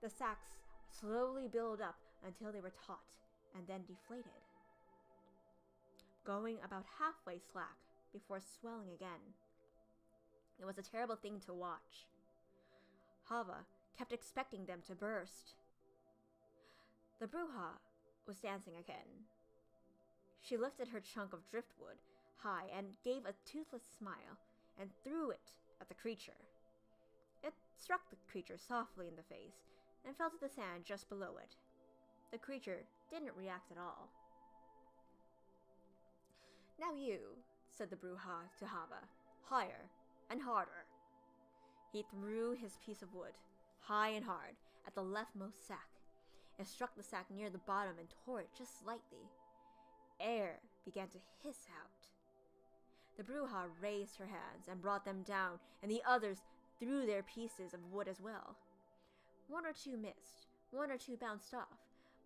The sacs slowly built up until they were taut and then deflated, going about halfway slack before swelling again. It was a terrible thing to watch. Hava kept expecting them to burst. The Bruja was dancing again. She lifted her chunk of driftwood high and gave a toothless smile and threw it at the creature. It struck the creature softly in the face and fell to the sand just below it. The creature didn't react at all. Now you, said the Bruja to Hava. Higher and harder. He threw his piece of wood, high and hard, at the leftmost sack. It struck the sack near the bottom and tore it just slightly. Air began to hiss out. The Bruja raised her hands and brought them down, and the others threw their pieces of wood as well. One or two missed, one or two bounced off,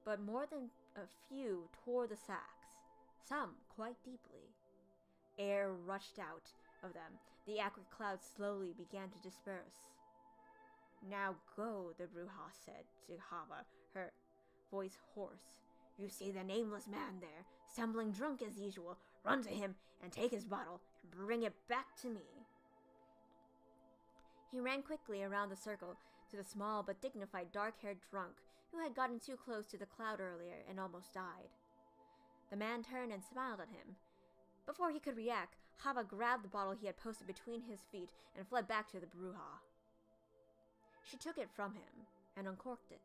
but more than a few tore the sacks, some quite deeply. Air rushed out of them. The acrid clouds slowly began to disperse. Now go, the Bruja said to Hava, her voice hoarse. You see the nameless man there, stumbling drunk as usual. Run to him and take his bottle and bring it back to me. He ran quickly around the circle to the small but dignified dark-haired drunk who had gotten too close to the cloud earlier and almost died. The man turned and smiled at him. Before he could react, Hava grabbed the bottle he had posted between his feet and fled back to the Bruja. She took it from him and uncorked it.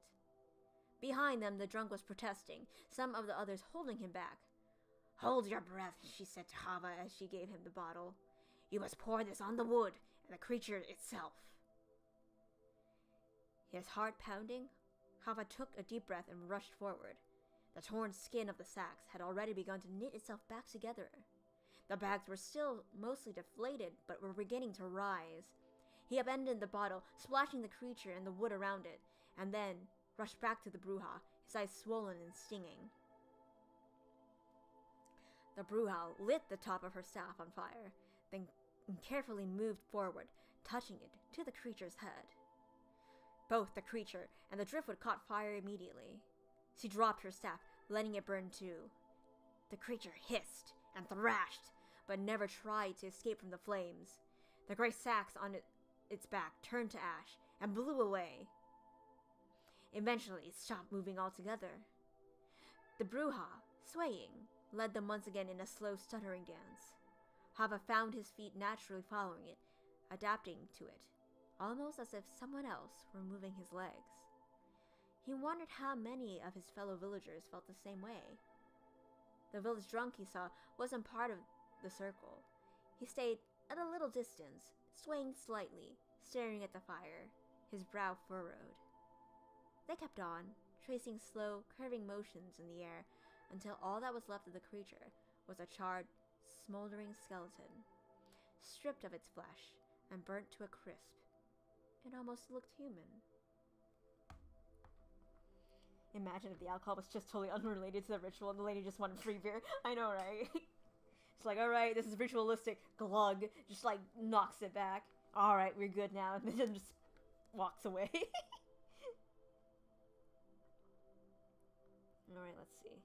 Behind them, the drunk was protesting, some of the others holding him back. Hold your breath, she said to Hava as she gave him the bottle. You must pour this on the wood and the creature itself. His heart pounding, Hava took a deep breath and rushed forward. The torn skin of the sacks had already begun to knit itself back together. The bags were still mostly deflated, but were beginning to rise. He upended the bottle, splashing the creature and the wood around it, and then rushed back to the Bruja, his eyes swollen and stinging. The Bruja lit the top of her staff on fire, then carefully moved forward, touching it to the creature's head. Both the creature and the driftwood caught fire immediately. She dropped her staff, letting it burn too. The creature hissed and thrashed, but never tried to escape from the flames. The gray sacks on its back turned to ash and blew away. Eventually, it stopped moving altogether. The Bruja, swaying, led them once again in a slow, stuttering dance. Hava found his feet naturally following it, adapting to it, almost as if someone else were moving his legs. He wondered how many of his fellow villagers felt the same way. The village drunk he saw wasn't part of the circle. He stayed at a little distance, swaying slightly, staring at the fire, his brow furrowed. They kept on, tracing slow, curving motions in the air until all that was left of the creature was a charred, smoldering skeleton, stripped of its flesh and burnt to a crisp. It almost looked human. Imagine if the alcohol was just totally unrelated to the ritual and the lady just wanted free beer. I know, right? It's like, alright, this is ritualistic. Glug. Just like knocks it back. Alright, we're good now. And then just walks away. Alright, let's see.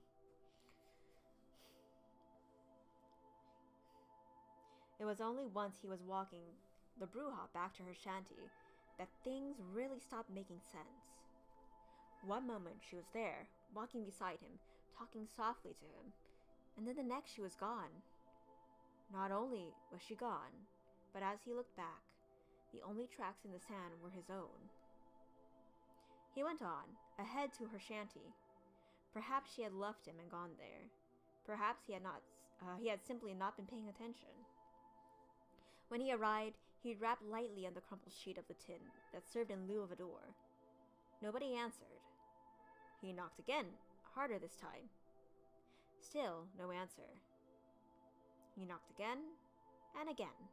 It was only once he was walking the Bruja back to her shanty that things really stopped making sense. One moment she was there, walking beside him, talking softly to him, and then the next she was gone. Not only was she gone, but as he looked back, the only tracks in the sand were his own. He went on, ahead to her shanty. Perhaps she had left him and gone there. Perhaps he had simply not been paying attention. When he arrived, he rapped lightly on the crumpled sheet of the tin that served in lieu of a door. Nobody answered. He knocked again, harder this time. Still no answer. He knocked again and again.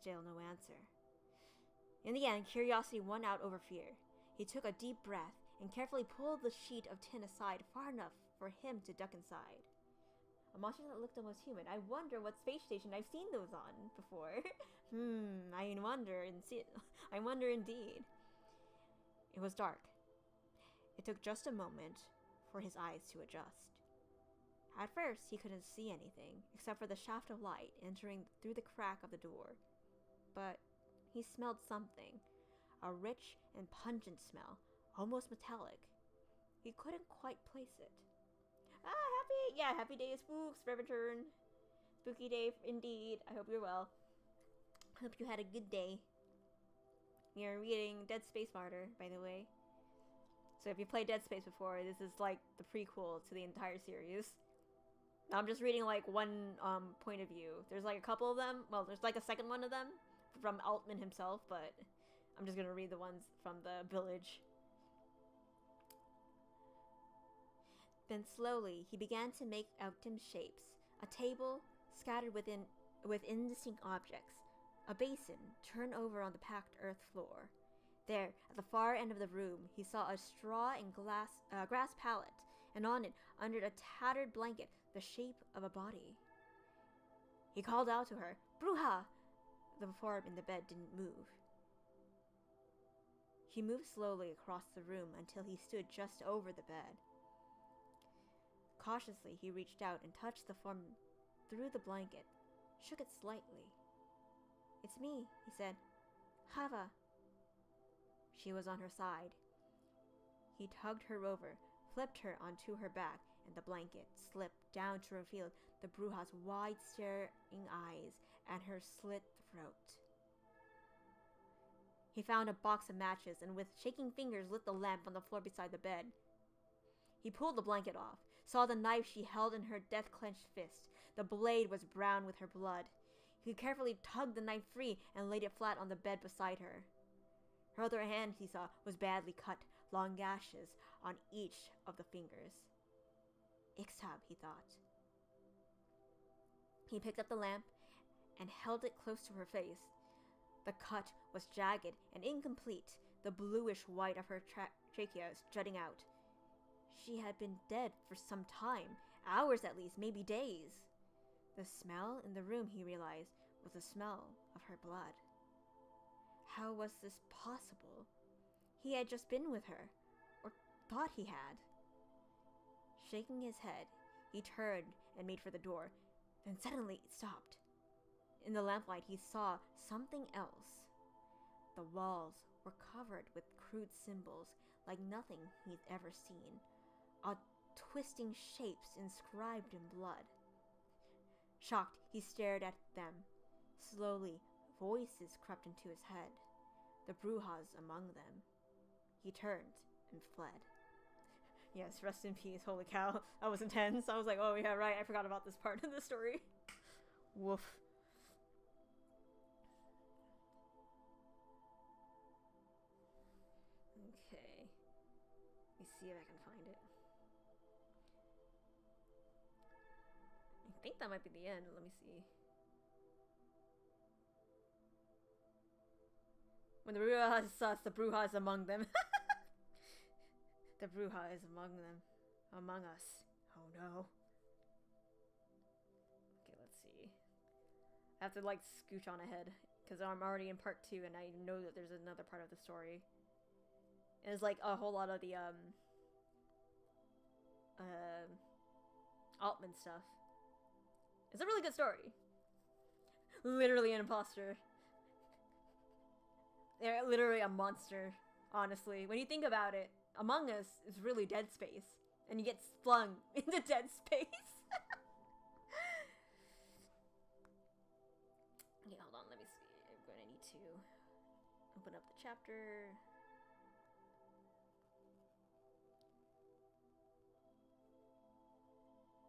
Still no answer. In the end, curiosity won out over fear. He took a deep breath and carefully pulled the sheet of tin aside far enough for him to duck inside. A monster that looked almost human. I wonder what space station I've seen those on before. I wonder indeed. It was dark. It took just a moment for his eyes to adjust. At first, he couldn't see anything except for the shaft of light entering through the crack of the door. But he smelled something, a rich and pungent smell, almost metallic. He couldn't quite place it. Happy day of spooks, return. Spooky day indeed. I hope you're well. Hope you had a good day. You're reading Dead Space Martyr, by the way. So if you played Dead Space before, this is like the prequel to the entire series. I'm just reading like one point of view. There's like a couple of them. Well, there's like a second one of them from Altman himself, but I'm just gonna read the ones from the village. Then slowly he began to make out dim shapes. A table scattered with indistinct objects. A basin turned over on the packed earth floor. There, at the far end of the room, he saw a straw and grass pallet, and on it, under a tattered blanket, the shape of a body. He called out to her, "Bruja!" The form in the bed didn't move. He moved slowly across the room until he stood just over the bed. Cautiously, he reached out and touched the form through the blanket, shook it slightly. "It's me," he said. "Hava." She was on her side. He tugged her over, flipped her onto her back, and the blanket slipped down to reveal the Bruja's wide staring eyes and her slit throat. He found a box of matches and with shaking fingers lit the lamp on the floor beside the bed. He pulled the blanket off, saw the knife she held in her death-clenched fist. The blade was brown with her blood. He carefully tugged the knife free and laid it flat on the bed beside her. Her other hand, he saw, was badly cut, long gashes on each of the fingers. Ixtab, he thought. He picked up the lamp and held it close to her face. The cut was jagged and incomplete, the bluish-white of her trachea jutting out. She had been dead for some time, hours at least, maybe days. The smell in the room, he realized, was the smell of her blood. How was this possible? He had just been with her, or thought he had. Shaking his head, he turned and made for the door. Then suddenly it stopped. In the lamplight, he saw something else. The walls were covered with crude symbols like nothing he'd ever seen. Odd twisting shapes inscribed in blood. Shocked, he stared at them. Slowly, voices crept into his head. The Brujas among them. He turned and fled. Yes, rest in peace. Holy cow. That was intense. I was like, oh yeah, right. I forgot about this part of the story. Woof. Okay. Let me see if I can find it. I think that might be the end. Let me see. When the Bruja is sus, the Bruja is among them. The Bruja is among them. Among us. Oh no. Okay, let's see. I have to like scooch on ahead because I'm already in part 2 and I know that there's another part of the story. And it's like a whole lot of the Altman stuff. It's a really good story. Literally an imposter. They're literally a monster, honestly. When you think about it, Among Us is really Dead Space. And you get flung into Dead Space. Okay, hold on, let me see. I'm gonna need to open up the chapter.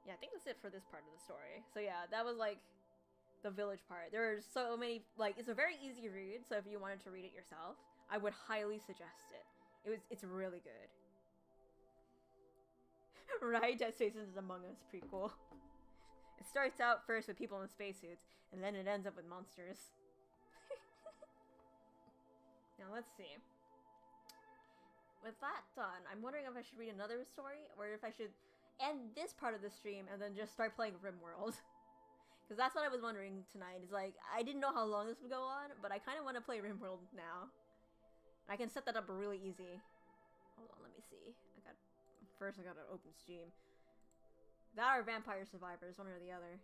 Yeah, I think that's it for this part of the story. So yeah, that was like the village part. There are so many, like, it's a very easy read, so if you wanted to read it yourself, I would highly suggest it. It's really good. Right? Dead Space is Among Us prequel. It starts out first with people in spacesuits, and then it ends up with monsters. Now let's see. With that done, I'm wondering if I should read another story, or if I should end this part of the stream and then just start playing RimWorld. Because that's what I was wondering tonight. Is like, I didn't know how long this would go on, but I kind of want to play RimWorld now. I can set that up really easy. Hold on, let me see. First I gotta open Steam. That or Vampire Survivors, one or the other.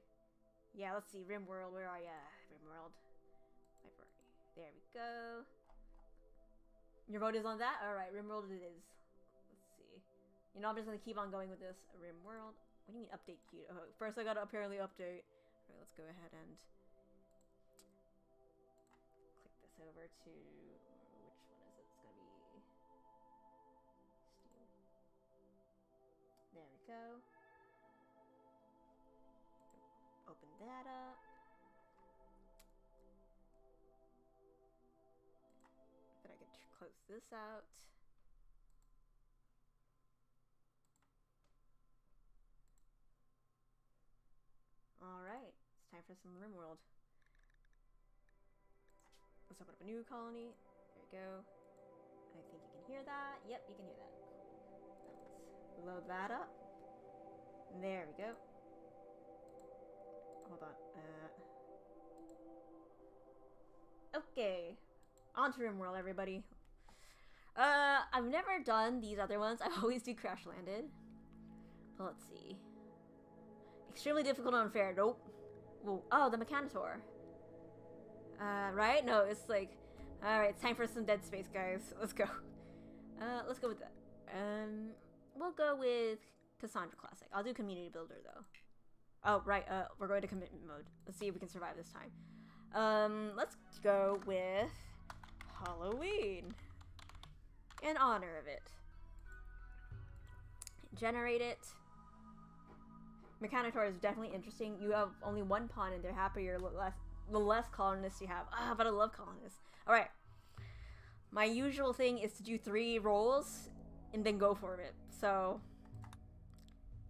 Yeah, let's see. RimWorld, where are ya? RimWorld. Library. There we go. Your vote is on that? Alright, RimWorld it is. Let's see. You know, I'm just gonna keep on going with this. RimWorld. What do you mean update queue? Oh, first I gotta apparently update. Alright, let's go ahead and click this over to, which one is it? It's gonna be Steam. There we go. that up. Then I can close this out. Alright, it's time for some RimWorld. Let's open up a new colony. There we go. I think you can hear that. Yep, you can hear that. Let's load that up. There we go. Hold on. Okay. On to RimWorld, everybody. I've never done these other ones. I always do Crash Landed. But let's see. Extremely difficult and unfair. Nope. Whoa. Oh, the Mechanitor. Right? No, it's like... Alright, it's time for some Dead Space, guys. Let's go. Let's go with that. We'll go with Cassandra Classic. I'll do Community Builder, though. Oh, right. We're going to Commitment Mode. Let's see if we can survive this time. Let's go with Halloween. In honor of it. Generate it. Mechanitor is definitely interesting. You have only one pawn, and they're happier the less colonists you have. Ah, but I love colonists. Alright. My usual thing is to do 3 rolls and then go for it. So,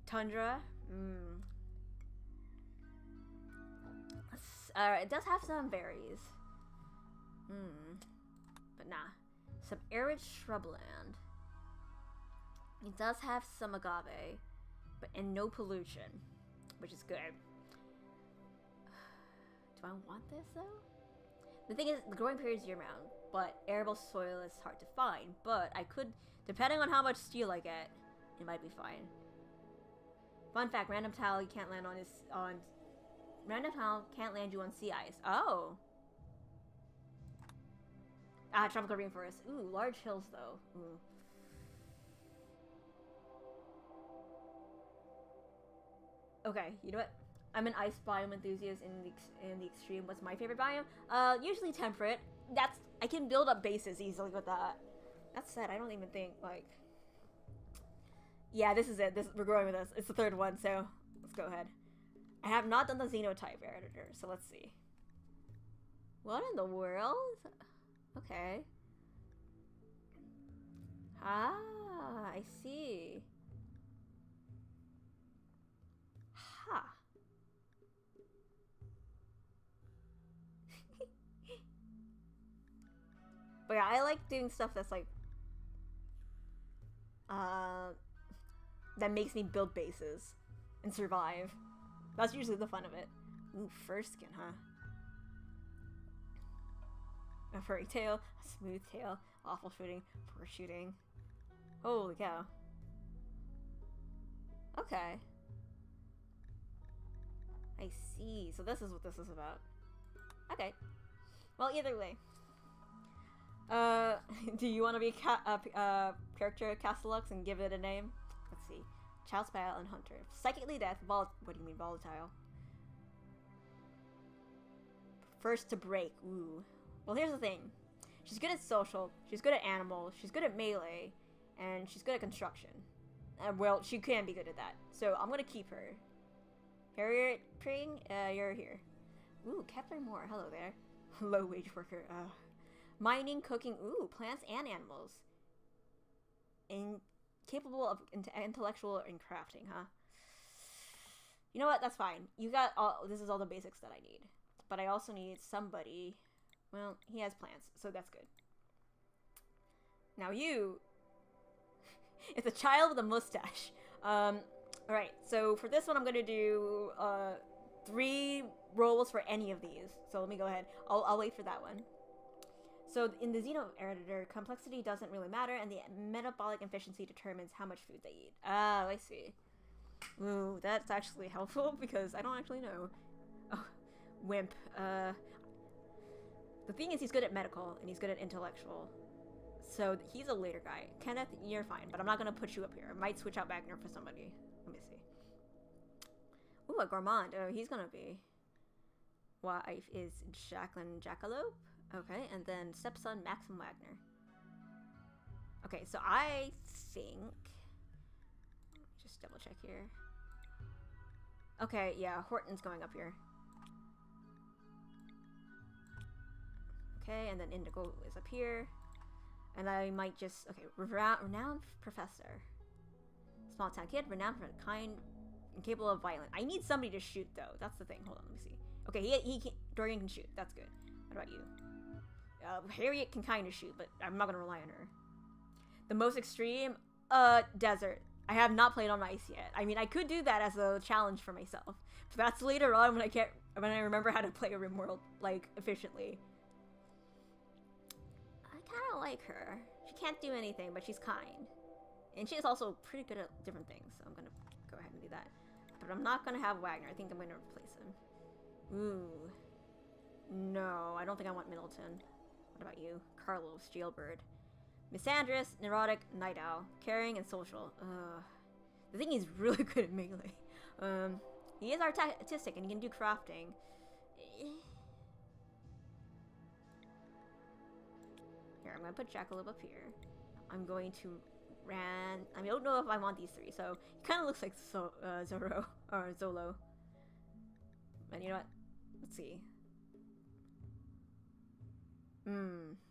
Tundra. It does have some berries. But nah. Some arid shrubland. It does have some agave, and no pollution, which is good. Do I want this though? The thing is, the growing period is year-round, but arable soil is hard to find. But I could, depending on how much steel I get, it might be fine. Fun fact: random tile you can't land on random tile can't land you on sea ice. Oh. Ah, tropical rainforest. Ooh, large hills though. Ooh. Okay, you know what? I'm an ice biome enthusiast in the extreme. What's my favorite biome? Usually temperate. I can build up bases easily with that. That said, I don't even think like. Yeah, this is it. We're going with this. It's the 3rd one, so let's go ahead. I have not done the xenotype editor, so let's see. What in the world? Okay. Ah, I see. Ha. But yeah, I like doing stuff that's like that makes me build bases and survive. That's usually the fun of it. Ooh, fur skin, huh? A furry tail, a smooth tail, awful shooting, poor shooting. Holy cow. Okay. I see. So this is what this is about. Okay. Well, either way. Do you want to be character Castellux and give it a name? Let's see. Child Spell and Hunter. Psychically death. What do you mean volatile? First to break. Ooh. Well, here's the thing. She's good at social. She's good at animals. She's good at melee. And she's good at construction. Well, she can be good at that. So I'm gonna keep her. Harriet Pring, you're here. Ooh, Kepler Moore. Hello there. Low wage worker. Mining, cooking. Ooh, plants and animals. Capable of intellectual and crafting, huh? You know what? That's fine. You got all. This is all the basics that I need. But I also need somebody. Well, he has plants, so that's good. Now you. It's a child with a mustache. Alright, so for this one, I'm gonna do 3 rolls for any of these. So let me go ahead. I'll wait for that one. So in the Xeno editor, complexity doesn't really matter, and the metabolic efficiency determines how much food they eat. Ah, I see. Ooh, that's actually helpful because I don't actually know. Oh, wimp. The thing is, he's good at medical and he's good at intellectual. So he's a later guy. Kenneth, you're fine, but I'm not gonna put you up here. I might switch out Wagner for somebody. Let me see. Ooh, a Gourmand. Oh, he's gonna be. Wife is Jacqueline Jackalope. Okay, and then stepson Maxim Wagner. Okay, so I think. Just double check here. Okay, yeah, Horton's going up here. Okay, and then Indigo is up here. And I might just... Okay, renowned professor. Small town kid, renowned for kind and capable of violence. I need somebody to shoot, though. That's the thing. Hold on, let me see. Okay, he can, Dorian can shoot. That's good. What about you? Harriet can kind of shoot, but I'm not going to rely on her. The most extreme? Desert. I have not played on ice yet. I mean, I could do that as a challenge for myself. But that's later on when I remember how to play a RimWorld, like, efficiently. I kind of like her. She can't do anything, but she's kind. And she is also pretty good at different things, so I'm gonna go ahead and do that. But I'm not gonna have Wagner. I think I'm gonna replace him. Ooh. No, I don't think I want Middleton. What about you? Carlos, Jailbird. Misandrous, neurotic, night owl. Caring and social. The thing he's really good at melee. He is artistic and he can do crafting. Here, I'm gonna put Jackalope up here. I'm going to I don't know if I want these three, so he kind of looks like Zoro or Zolo. And you know what? Let's see.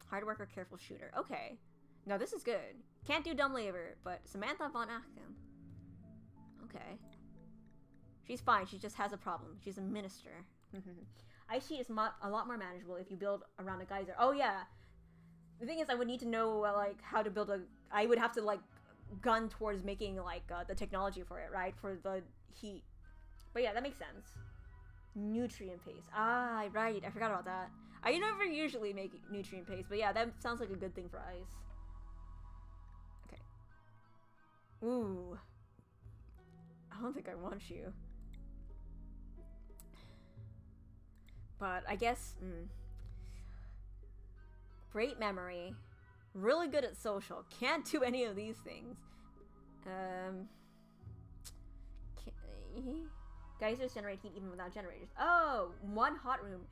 Hard worker, careful shooter. Okay. No, this is good. Can't do dumb labor, but Samantha von Achen. Okay. She's fine. She just has a problem. She's a minister. Ice Sheet is a lot more manageable if you build around a geyser. Oh, yeah. The thing is, I would need to know, like, how to build I would have to, like, gun towards making, like, the technology for it, right? For the heat. But yeah, that makes sense. Nutrient paste. Ah, right. I forgot about that. I never usually make nutrient paste, but yeah, that sounds like a good thing for ice. Okay. Ooh. I don't think I want you. But I guess... Great memory. Really good at social. Can't do any of these things. Geysers generate heat even without generators. Oh, one hot room.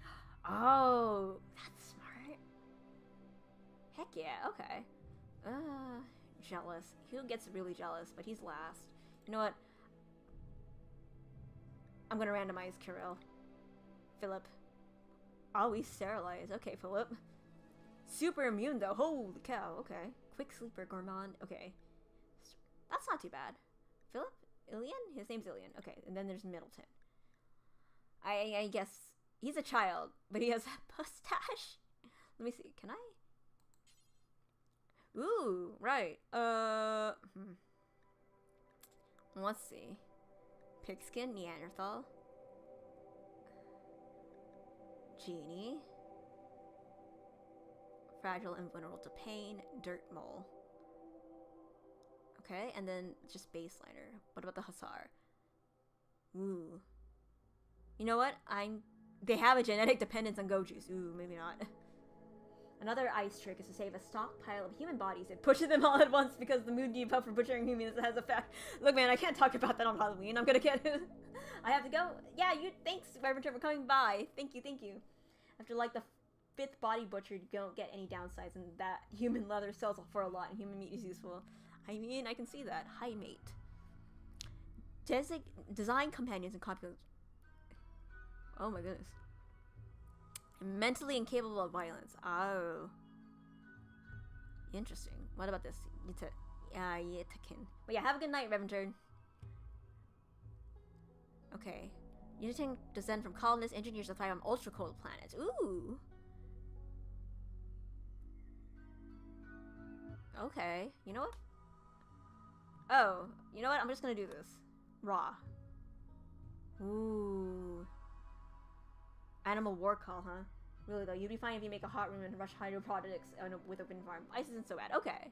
Oh, that's smart. Heck yeah, okay. Jealous. Who gets really jealous, but he's last. You know what? I'm gonna randomize Kirill. Philip. Always sterilized. Okay, Philip. Super immune though. Holy cow. Okay. Quick sleeper, gourmand. Okay. That's not too bad. Philip? Ilian? His name's Ilian. Okay, and then there's Middleton. I guess he's a child, but he has a mustache. Let me see. Can I? Ooh, right. Let's see. Pigskin, Neanderthal. Genie. Fragile and vulnerable to pain. Dirt mole. Okay, and then just baseliner. What about the Hussar? Ooh. You know what? They have a genetic dependence on go juice. Ooh, maybe not. Another ice trick is to save a stockpile of human bodies and pushes them all at once because the mood debuff for butchering humans has effect. Look, man, I can't talk about that on Halloween. I'm gonna get I have to go. Yeah, thanks, Reverend, for coming by. Thank you. After like the 5th body butcher, you don't get any downsides, and that human leather sells for a lot, and human meat is useful. I mean, I can see that. Hi, mate. Design companions and compilers. Oh my goodness. Mentally incapable of violence. Oh. Interesting. What about this? Yetakin. But yeah, have a good night, Reverend. Okay. Uniting descend from colonists, engineers that thrive on ultra-cold planets. Ooh. Okay. You know what? Oh. You know what? I'm just gonna do this. Raw. Ooh. Animal war call, huh? Really though, you'd be fine if you make a hot room and rush hydroponics with open farm. Ice isn't so bad. Okay.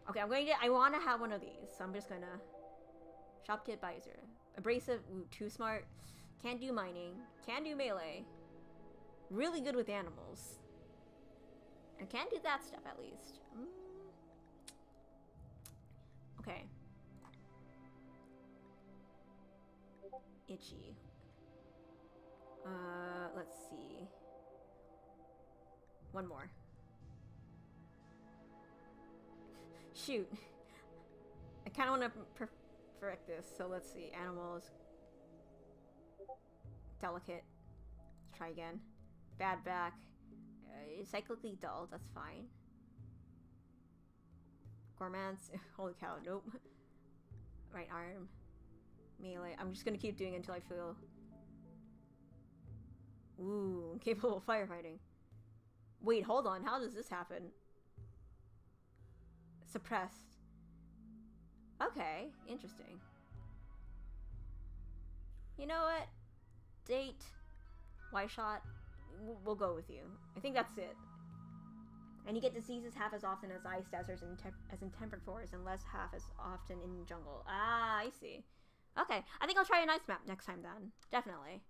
Okay, I want to have one of these, so I'm just gonna... Shop kit Bizer. Abrasive, ooh, too smart. Can't do mining. Can do melee. Really good with animals. And can do that stuff at least. Okay. Itchy. Let's see. One more. Shoot. I kind of want to perfect this, so let's see. Animals. Delicate. Let's try again. Bad back. cyclically dull, that's fine. Gormance, holy cow, nope. Right arm. Melee. I'm just gonna keep doing it until I feel... Ooh, capable of firefighting. Wait, hold on, how does this happen? Suppressed. Okay, interesting. You know what? Date. Y-shot. We'll go with you. I think that's it. And you get diseases half as often as ice deserts as in temperate forests, and less half as often in jungle. Ah, I see. Okay, I think I'll try an ice map next time then. Definitely.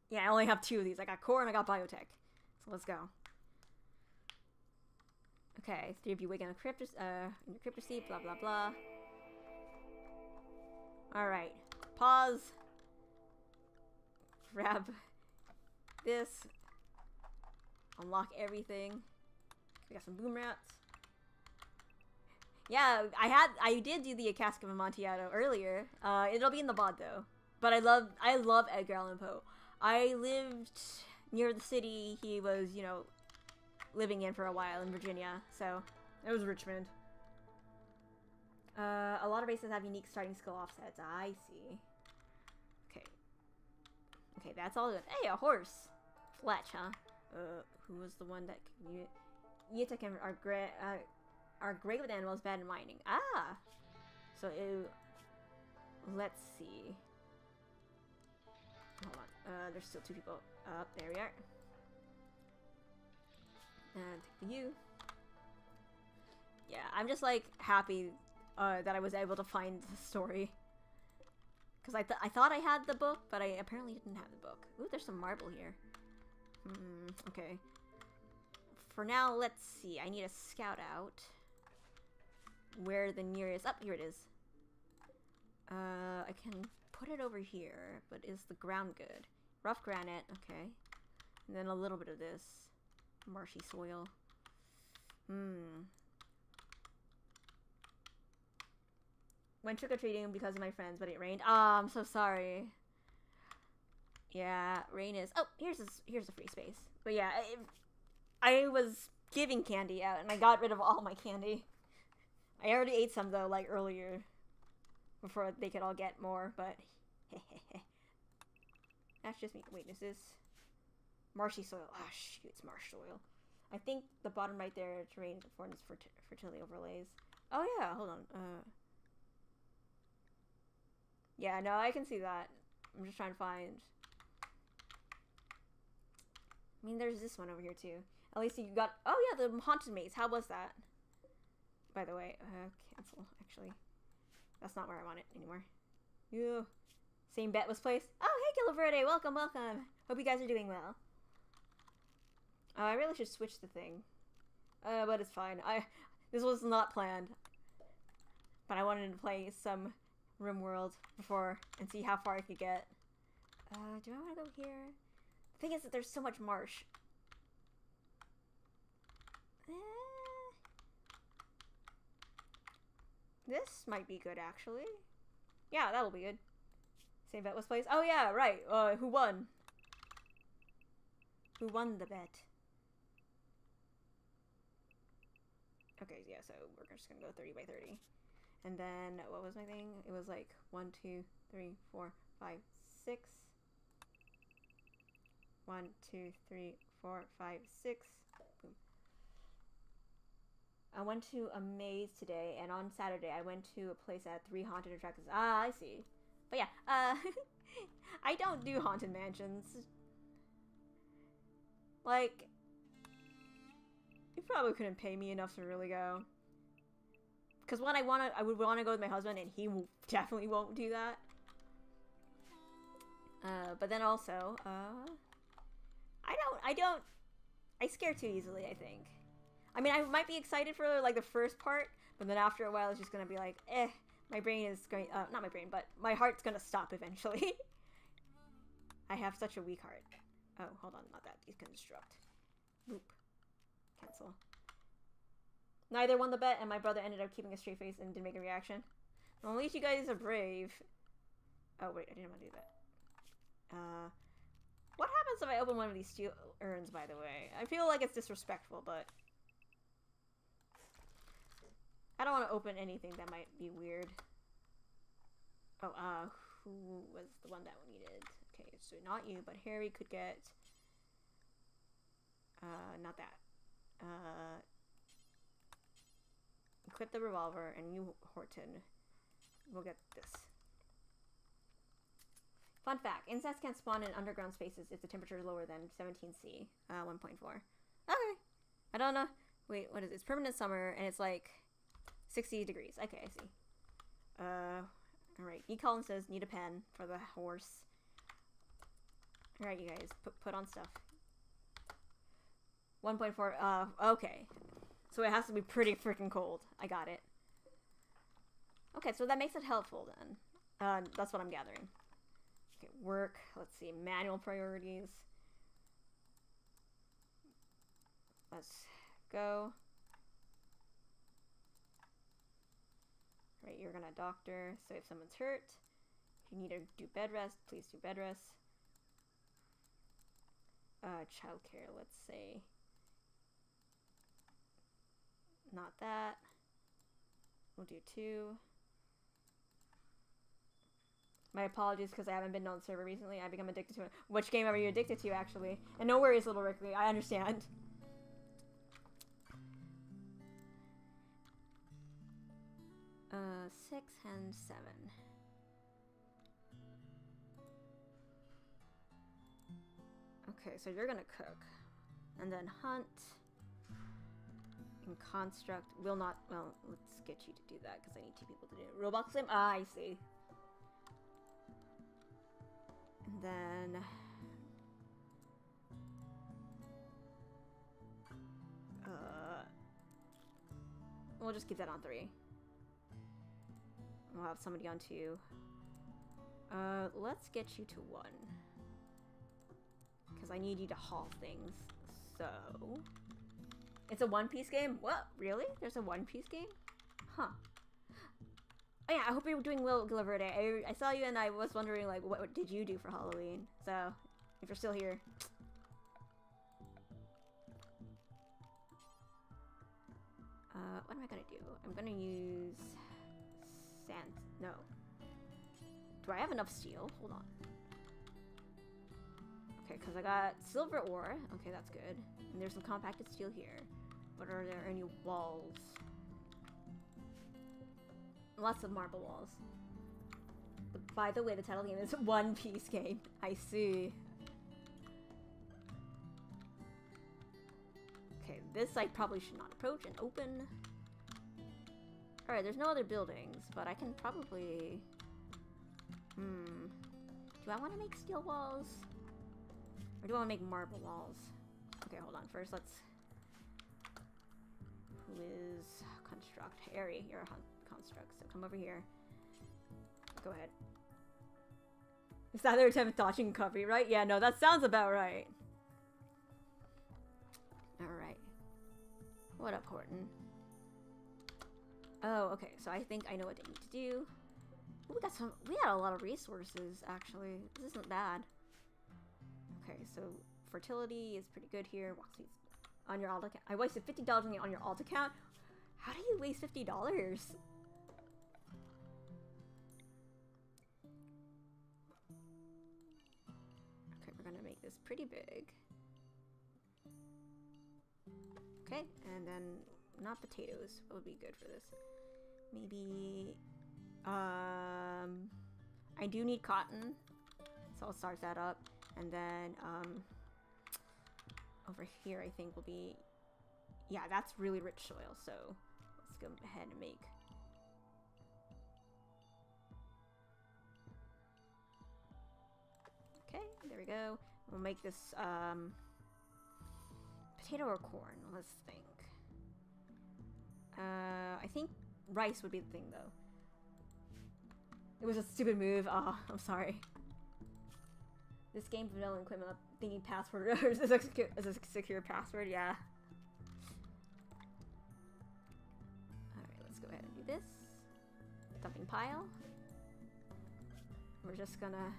Yeah, I only have 2 of these. I got core and I got biotech. So let's go. Okay, 3 of you wake in your crypto sleep, blah blah blah. Alright. Pause. Grab this. Unlock everything. We got some boom rats. Yeah, I did do the Cask of Amontillado earlier. It'll be in the VOD though. But I love Edgar Allan Poe. I lived near the city he was, you know, living in for a while in Virginia, so it was Richmond. A lot of races have unique starting skill offsets. I see. Okay. Okay, that's all good. Hey, a horse. Fletch, huh? Who was the one that Yitaken are great with animals, bad in mining. Ah! So, let's see. Hold on. There's still 2 people. There we are. And take you. Yeah, I'm just like happy that I was able to find the story. Because I thought I had the book, but I apparently didn't have the book. Ooh, there's some marble here. Okay. For now, let's see. I need to scout out where the nearest... Oh, here it is. I can put it over here, but is the ground good? Rough granite, okay. And then a little bit of this. Marshy soil. Went trick-or-treating because of my friends, but it rained. Oh, I'm so sorry. Yeah, rain is... Oh, here's a free space. But yeah, I was giving candy out, and I got rid of all my candy. I already ate some, though, like, earlier. Before they could all get more, but... That's just me. Wait, is this... Marshy soil. Ah, shoot, it's marsh soil. I think the bottom right there, terrain affords fertility overlays. Oh, yeah, hold on. Yeah, no, I can see that. I'm just trying to find... I mean, there's this one over here, too. At least you got... Oh, yeah, the haunted maze. How was that? By the way, cancel, actually. That's not where I want it anymore. Ew. Same bet was placed. Oh, hey, Kiloverde. Welcome, welcome. Hope you guys are doing well. I really should switch the thing. But it's fine. This was not planned. But I wanted to play some RimWorld before and see how far I could get. Do I want to go here? The thing is that there's so much marsh. This might be good, actually. Yeah, that'll be good. Same bet was placed. Oh, yeah, right. Who won? Who won the bet? Okay, yeah, so we're just gonna go 30 by 30. And then, what was my thing? It was like 1, 2, 3, 4, 5, 6. 1, 2, 3, 4, 5, 6. Boom. I went to a maze today, and on Saturday I went to a place that had 3 haunted attractions. Ah, I see. But yeah, I don't do haunted mansions. Like, you probably couldn't pay me enough to really go. Because when I would want to go with my husband, and he definitely won't do that. But then also, I scare too easily, I think. I mean, I might be excited for, like, the first part, but then after a while, it's just gonna be like, my brain is going, not my brain, but my heart's gonna stop eventually. I have such a weak heart. Oh, hold on, not that. You can destruct. Boop. Cancel. Neither won the bet, and my brother ended up keeping a straight face and didn't make a reaction. Well, at least you guys are brave. Oh, wait, I didn't want to do that. What happens if I open one of these steel urns, by the way? I feel like it's disrespectful, but... I don't want to open anything that might be weird. Oh, who was the one that we needed? Okay, so not you, but Harry could get... not that. Equip the revolver, and you, Horton, will get this. Fun fact, insects can spawn in underground spaces if the temperature is lower than 17C, 1.4. Okay. I don't know. Wait, what is it? It's permanent summer, and it's like 60 degrees. Okay, I see. Alright. E. Collins says, need a pen for the horse. Alright, you guys, put on stuff. 1.4, okay. So it has to be pretty freaking cold. I got it. Okay, so that makes it helpful then. That's what I'm gathering. Okay, work. Let's see. Manual priorities. Let's go. Right, you're gonna doctor. So if someone's hurt, if you need to do bed rest, please do bed rest. Childcare, let's say. Not that. We'll do 2. My apologies because I haven't been on the server recently. I've become addicted to it. Which game are you addicted to, actually? And no worries, little Rickley. I understand. Uh, 6 and 7. Okay, so you're gonna cook. And then hunt. And construct will not... Well, let's get you to do that because I need 2 people to do it. Roblox sim? Ah, I see. And then... we'll just keep that on 3. We'll have somebody on 2. Let's get you to 1. Because I need you to haul things. So... It's a one-piece game? What? Really? There's a one-piece game? Huh. Oh yeah, I hope you're doing well, Gilliver Day. I saw you and I was wondering, like, what did you do for Halloween? So, if you're still here. What am I gonna do? I'm gonna use... sand. No. Do I have enough steel? Hold on. Okay, because I got silver ore. Okay, that's good. And there's some compacted steel here. But are there any walls? Lots of marble walls. But by the way, the title of the game is One Piece Game. I see. Okay, this I probably should not approach and open. Alright, there's no other buildings, but I can probably... Do I want to make steel walls? Or do I want to make marble walls? Okay, hold on. First, let's... Who is... Construct. Harry, you're a construct, so come over here. Go ahead. Is that their attempt at dodging cover, right? Yeah, no, that sounds about right. Alright. What up, Horton? Oh, okay, so I think I know what I need to do. Ooh, we got a lot of resources, actually. This isn't bad. Okay, so fertility is pretty good here. On your alt account. I wasted $50 on your alt account. How do you waste $50? Okay, we're gonna make this pretty big. Okay, and then not potatoes. What would be good for this? Maybe I do need cotton, so I'll start that up. And then over here I think will be, yeah, that's really rich soil, so let's go ahead and make. Okay, there we go. We'll make this potato or corn. Let's think. I think rice would be the thing, though. It was a stupid move. Oh, I'm sorry. This game vanilla equipment, thinking password is a secure password. Yeah. All right, let's go ahead and do this. Dumping pile. We're just gonna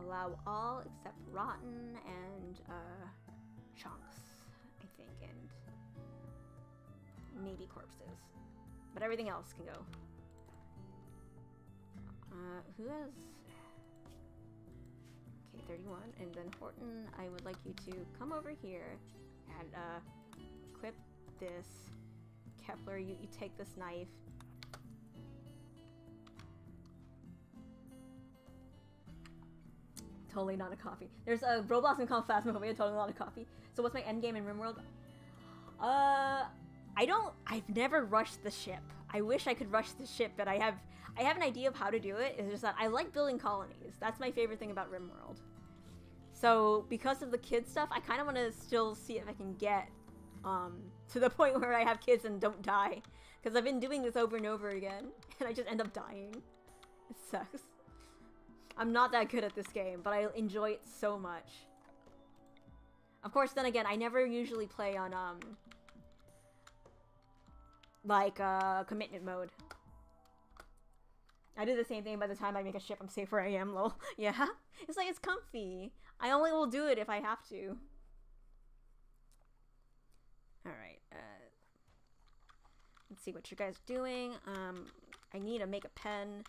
Allow all except rotten and chunks, I think, and maybe corpses. But everything else can go. Who has... Okay, 31. And then Horton, I would like you to come over here and equip this. Kepler, you take this knife. Totally not a coffee. There's a Roblox and Phasmophobia, totally not a coffee. So what's my end game in RimWorld? I've never rushed the ship. I wish I could rush the ship, but I have an idea of how to do it. It's just that I like building colonies. That's my favorite thing about RimWorld. So because of the kid stuff, I kind of want to still see if I can get to the point where I have kids and don't die. Because I've been doing this over and over again, and I just end up dying. It sucks. I'm not that good at this game, but I enjoy it so much. Of course, then again, I never usually play on, commitment mode. I do the same thing by the time I make a ship, I'm safe where I am, lol. Yeah? It's like, it's comfy. I only will do it if I have to. Alright, let's see what you guys are doing. I need to make a pen.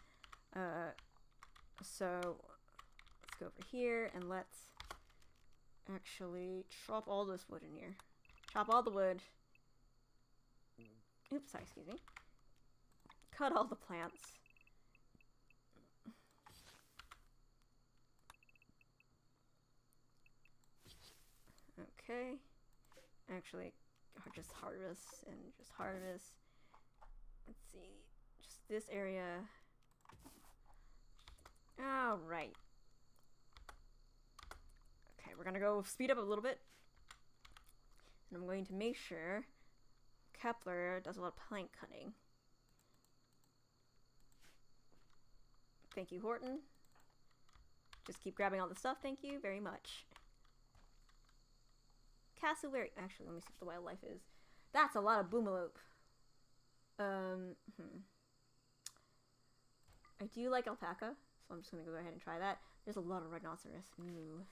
So, let's go over here and let's actually chop all this wood in here. Chop all the wood. Oops, sorry, excuse me. Cut all the plants. Okay. Actually, just harvest and just harvest. Let's see. Just this area. Alright. Okay, we're gonna go speed up a little bit. And I'm going to make sure Kepler does a lot of plank cutting. Thank you, Horton. Just keep grabbing all the stuff, thank you very much. Cassowary. Actually, let me see what the wildlife is. That's a lot of boomalope. I do like alpaca, so I'm just gonna go ahead and try that. There's a lot of rhinoceros. Ooh.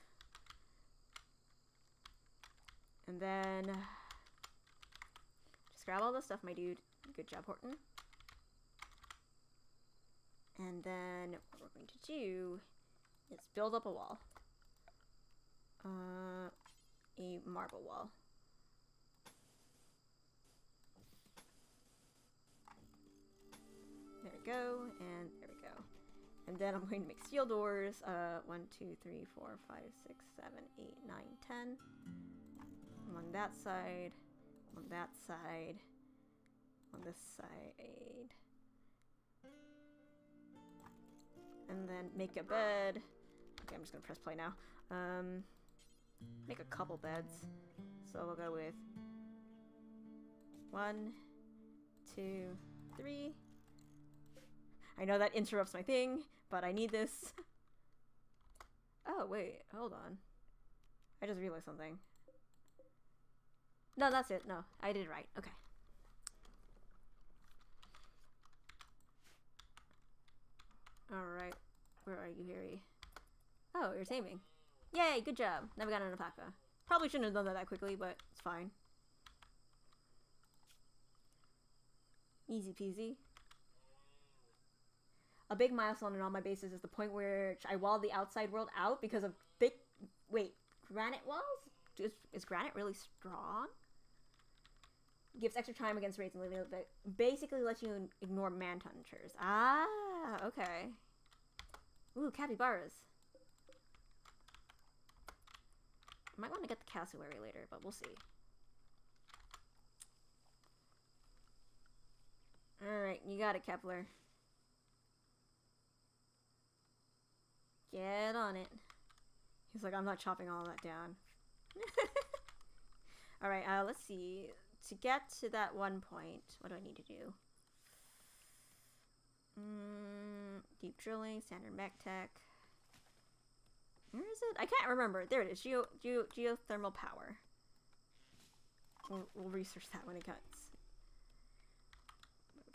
And then just grab all the stuff, my dude. Good job, Horton. And then what we're going to do is build up a wall. A marble wall. There we go, and there we go. And then I'm going to make steel doors. 1, 2, 3, 4, 5, 6, 7, 8, 9, 10. On that side, on that side, on this side. And then make a bed. Okay, I'm just gonna press play now. Make a couple beds. So we'll go with 1, 2, 3. I know that interrupts my thing, but I need this. Oh, wait, hold on. I just realized something. No, that's it. No, I did it right. Okay. Alright. Where are you, Harry? Oh, you're taming. Yay, good job. Never got an alpaca. Probably shouldn't have done that quickly, but it's fine. Easy peasy. A big milestone in all my bases is the point where I walled the outside world out because of thick... Wait, granite walls? Is granite really strong? Gives extra time against raids and living bit. Basically lets you ignore man-hunters. Ah, okay. Ooh, capybaras. I might want to get the cassowary later, but we'll see. Alright, you got it, Kepler. Get on it. He's like, I'm not chopping all that down. Alright, let's see. To get to that one point, what do I need to do? Deep drilling, standard mech tech. Where is it? I can't remember. There it is. Geothermal power. We'll research that when it cuts.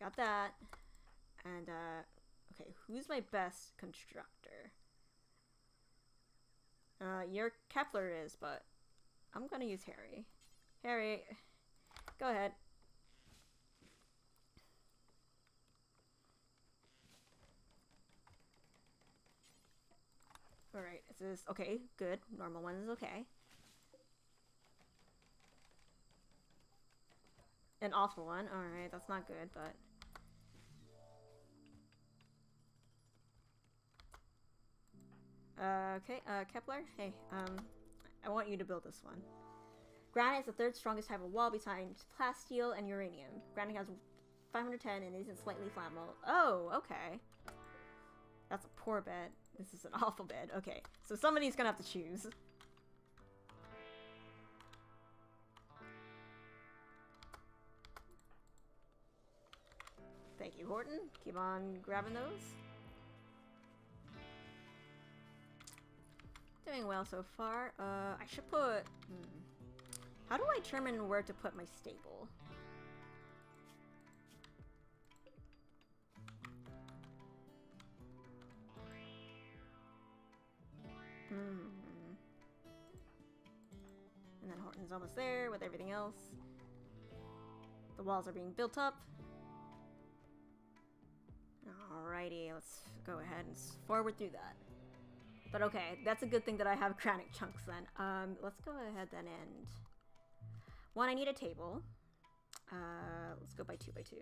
Got that. And, okay, who's my best constructor? Your Kepler is, but I'm gonna use Harry. Harry, go ahead. Alright, is this okay? Good. Normal one is okay. An awful one. Alright, that's not good, but... okay, Kepler, hey, I want you to build this one. Granite is the third strongest type of wall behind plasteel and uranium. Granite has 510 and isn't slightly flammable. Oh, okay. That's a poor bed. This is an awful bed. Okay, so somebody's gonna have to choose. Thank you, Horton. Keep on grabbing those. Doing well so far. I should put... How do I determine where to put my stable? And then Horton's almost there with everything else. The walls are being built up. Alrighty, let's go ahead and forward through that. But okay, that's a good thing that I have granite chunks then. Let's go ahead then and... One, I need a table. Let's go by 2 by 2.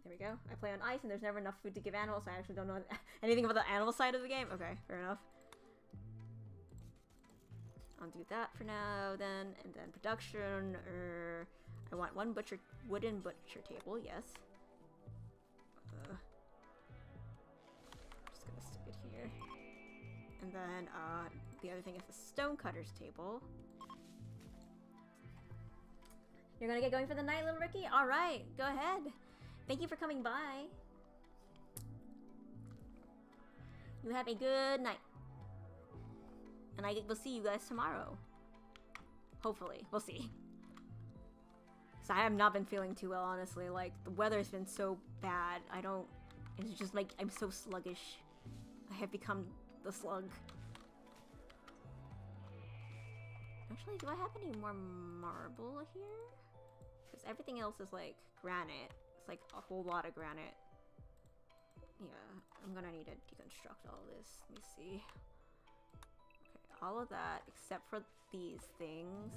There we go. I play on ice and there's never enough food to give animals, so I actually don't know anything about the animal side of the game. Okay, fair enough. I'll do that for now then, and then production, I want one wooden butcher table, yes. Just gonna stick it here. And then, the other thing is the stonecutter's table. You're gonna get going for the night, little Ricky? Alright, go ahead. Thank you for coming by. You have a good night. And I will see you guys tomorrow. Hopefully. We'll see. So I have not been feeling too well, honestly. Like, the weather's been so bad. It's just like, I'm so sluggish. I have become the slug. Actually, do I have any more marble here? Because everything else is like granite. It's like a whole lot of granite. Yeah, I'm gonna need to deconstruct all this. Let me see. Okay, all of that except for these things.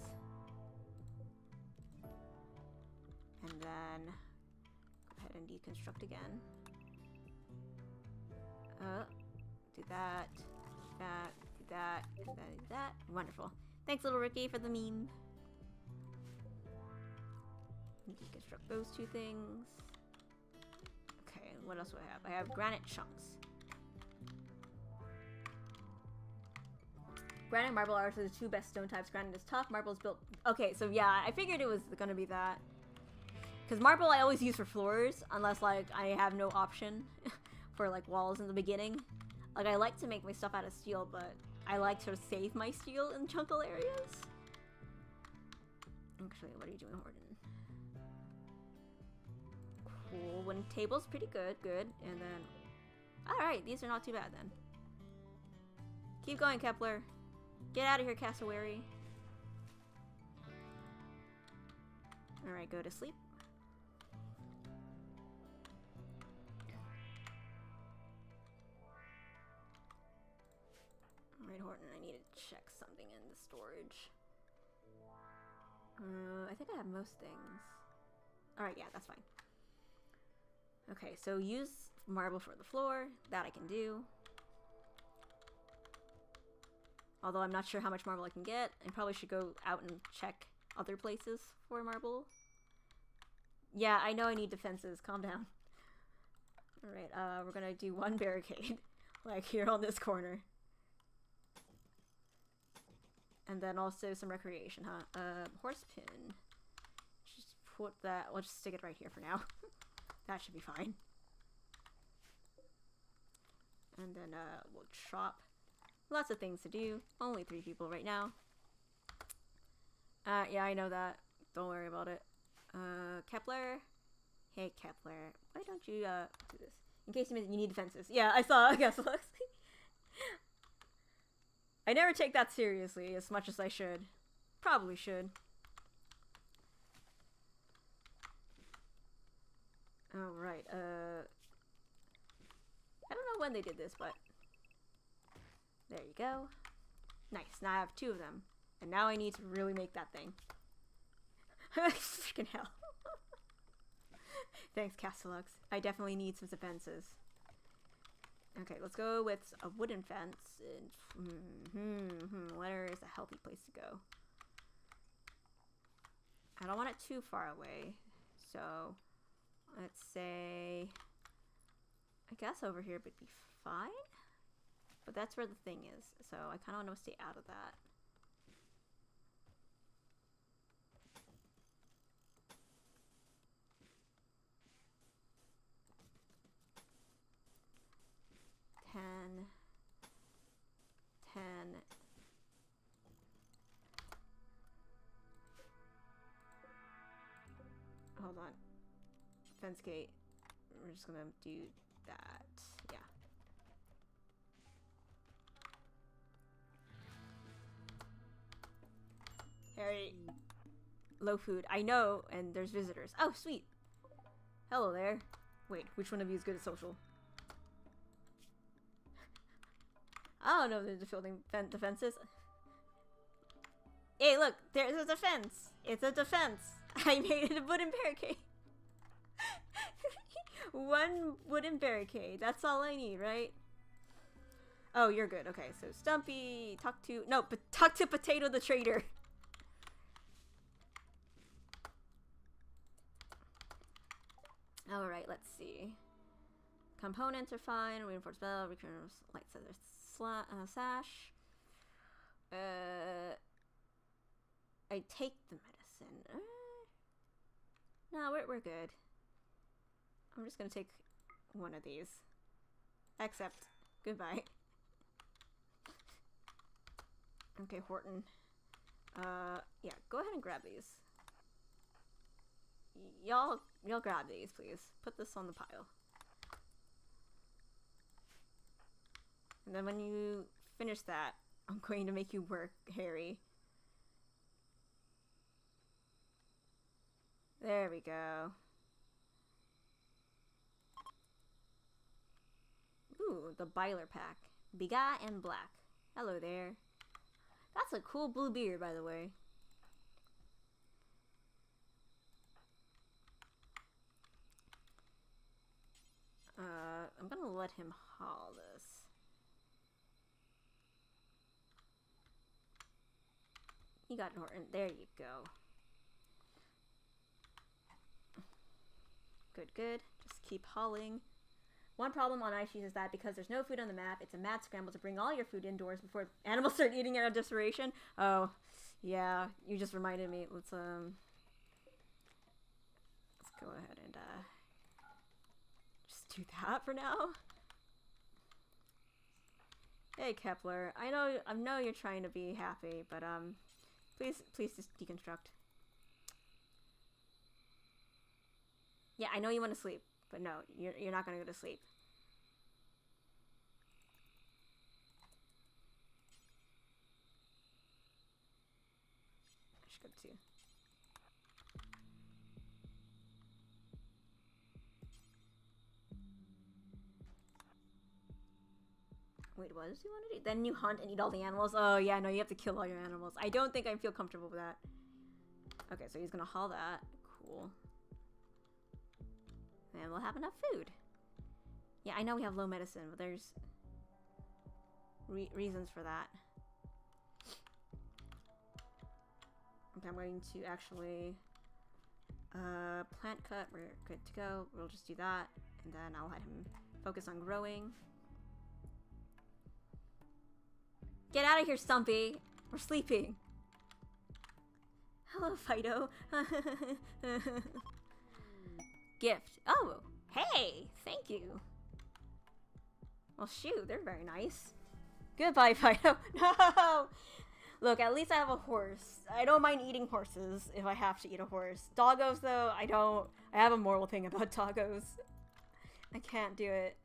And then go ahead and deconstruct again. Do that, do that, and then do that. Wonderful. Thanks, little Ricky, for the meme. Deconstruct those two things. Okay, what else do I have? I have granite chunks. Granite and marble are the two best stone types. Granite is tough, marble is built... Okay, so yeah, I figured it was gonna be that. Because marble I always use for floors, unless, like, I have no option for, like, walls in the beginning. Like, I like to make my stuff out of steel, but I like to save my steel in chunkle areas. Actually, what are you doing, Horton? Cool. Wooden table's pretty good. Good. And then... Alright, these are not too bad, then. Keep going, Kepler. Get out of here, cassowary. Alright, go to sleep. Alright, Horton, I need to check something in the storage. I think I have most things. Alright, yeah, that's fine. Okay, so use marble for the floor. That I can do. Although I'm not sure how much marble I can get. I probably should go out and check other places for marble. Yeah, I know I need defenses. Calm down. Alright, we're gonna do one barricade. Like here on this corner. And then also some recreation, huh? Horse pin. Just put that... We'll just stick it right here for now. That should be fine. And then, we'll chop. Lots of things to do. Only 3 people right now. Yeah, I know that. Don't worry about it. Kepler. Hey, Kepler. Why don't you, do this? In case you missed, you need defenses. Yeah, I saw. I guess. I never take that seriously as much as I should. Probably should. Alright, I don't know when they did this, but there you go. Nice, now I have 2 of them. And now I need to really make that thing. Freaking hell. Thanks, Castellux. I definitely need some defenses. Okay, let's go with a wooden fence. Where is a healthy place to go? I don't want it too far away. So, let's say... I guess over here would be fine? But that's where the thing is. So, I kind of want to stay out of that. Hold on. Fence gate. We're just gonna do that. Yeah. Harry. Low food. I know, and there's visitors. Oh, sweet. Hello there. Wait, which one of you is good at social? I don't know the building defenses. Hey, look, there's a defense. It's a defense. I made it a wooden barricade. 1 wooden barricade. That's all I need, right? Oh, you're good. Okay, so Stumpy, talk to Potato the Trader. All right, let's see. Components are fine. Reinforced bell, return light feather sash. I take the medicine. No, we're good. I'm just gonna take one of these. Except, goodbye. Okay, Horton. Yeah, go ahead and grab these. Y'all grab these, please. Put this on the pile. And then when you finish that, I'm going to make you work, Harry. There we go. Ooh, the Byler pack. Biga and black. Hello there. That's a cool blue beard, by the way. I'm gonna let him haul this. You got Norton. There you go. Good. Just keep hauling. One problem on Ice Sheet is that because there's no food on the map, it's a mad scramble to bring all your food indoors before animals start eating out of desperation. Oh, yeah. You just reminded me. Let's go ahead and just do that for now. Hey, Kepler. I know you're trying to be happy, but please just deconstruct. Yeah, I know you want to sleep, but no, you're not gonna go to sleep. I should go too. Wait, what does he want to do? Then you hunt and eat all the animals? Oh, yeah, no, you have to kill all your animals. I don't think I feel comfortable with that. Okay, so he's gonna haul that. Cool. And we'll have enough food. Yeah, I know we have low medicine, but there's reasons for that. Okay, I'm going to actually plant cut. We're good to go. We'll just do that, and then I'll let him focus on growing. Get out of here, Stumpy! We're sleeping. Hello, Fido. Gift. Oh, hey! Thank you. Well, shoot, they're very nice. Goodbye, Fido. No! Look, at least I have a horse. I don't mind eating horses if I have to eat a horse. Doggos, though, I don't. I have a moral thing about doggos. I can't do it.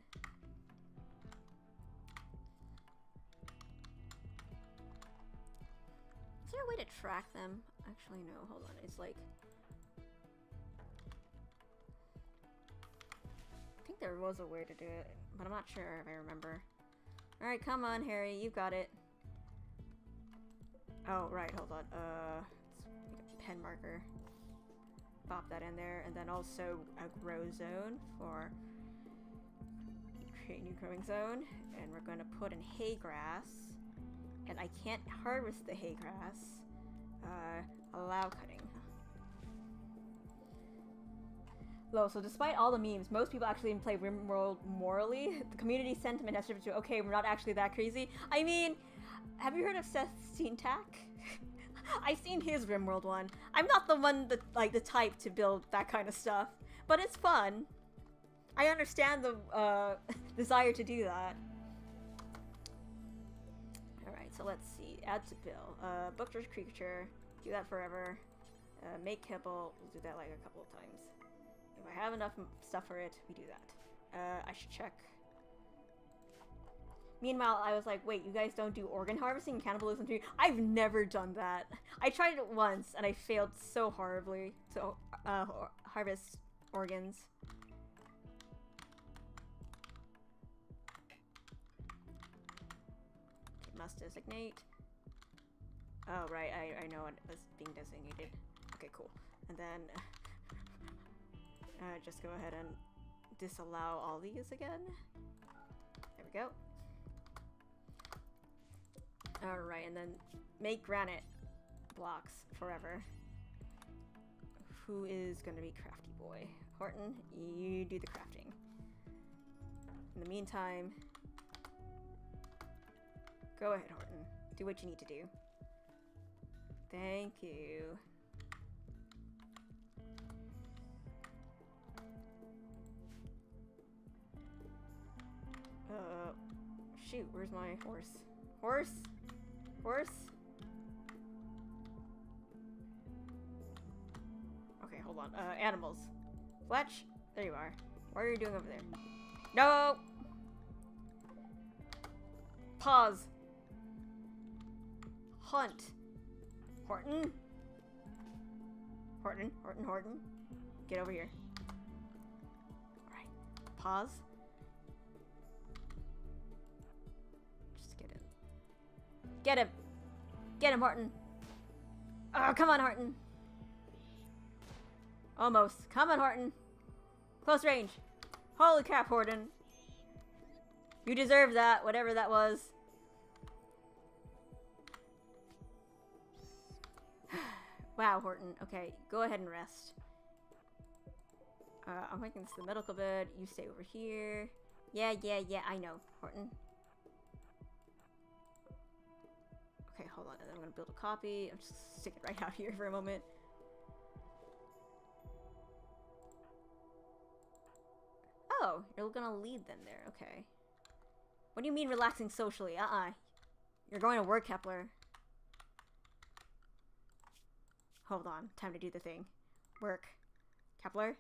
Is there a way to track them? Actually, no. Hold on. It's like... I think there was a way to do it, but I'm not sure if I remember. Alright, come on, Harry. You got it. Oh, right. Hold on. Pen marker. Pop that in there, and then also a grow zone for create new growing zone, and we're going to put in hay grass, and I can't harvest the hay grass. Allow cutting. Low, so despite all the memes, most people actually play RimWorld morally. The community sentiment has shifted to, okay, we're not actually that crazy. I mean, have you heard of Seth Steentak? I've seen his RimWorld one. I'm not the one that, like, the type to build that kind of stuff, but it's fun. I understand the desire to do that. Alright, so let's see. Add to bill. Butcher's creature. Do that forever. Make kibble. We'll do that like a couple of times. If I have enough stuff for it, we do that. I should check. Meanwhile, I was like, wait, you guys don't do organ harvesting and cannibalism too? I've never done that. I tried it once, and I failed so horribly to harvest organs. Okay, must designate. Oh, right, I know it was being designated. Okay, cool. And then just go ahead and disallow all these again. There we go. Alright, and then make granite blocks forever. Who is gonna be crafty boy? Horton, you do the crafting. In the meantime, go ahead, Horton. Do what you need to do. Thank you. Shoot, where's my horse? Horse? Horse? Okay, hold on. Animals. Fletch? There you are. What are you doing over there? No! Pause. Hunt. Horton? Horton, Horton, Horton. Get over here. Alright. Pause. Just get him. Get him! Get him, Horton! Oh, come on, Horton! Almost. Come on, Horton! Close range! Holy crap, Horton! You deserve that, whatever that was. Wow, Horton. Okay, go ahead and rest. I'm making this the medical bed. You stay over here. Yeah, I know, Horton. Okay, hold on. And then I'm gonna build a copy. I'm just stick it right out here for a moment. Oh, you're gonna lead them there. Okay. What do you mean relaxing socially? You're going to work, Kepler. Hold on. Time to do the thing. Work. Kepler?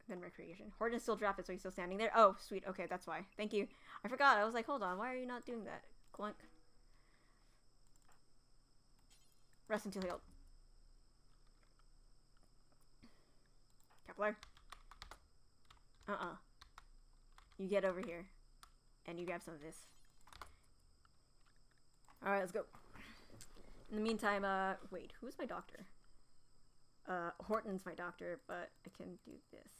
Then recreation. Horton's still drafted, so he's still standing there. Oh, sweet. Okay, that's why. Thank you. I forgot. I was like, hold on. Why are you not doing that? Clunk. Rest until healed. Kepler? You get over here. And you grab some of this. Alright, let's go. In the meantime, wait, who's my doctor? Horton's my doctor, but I can do this.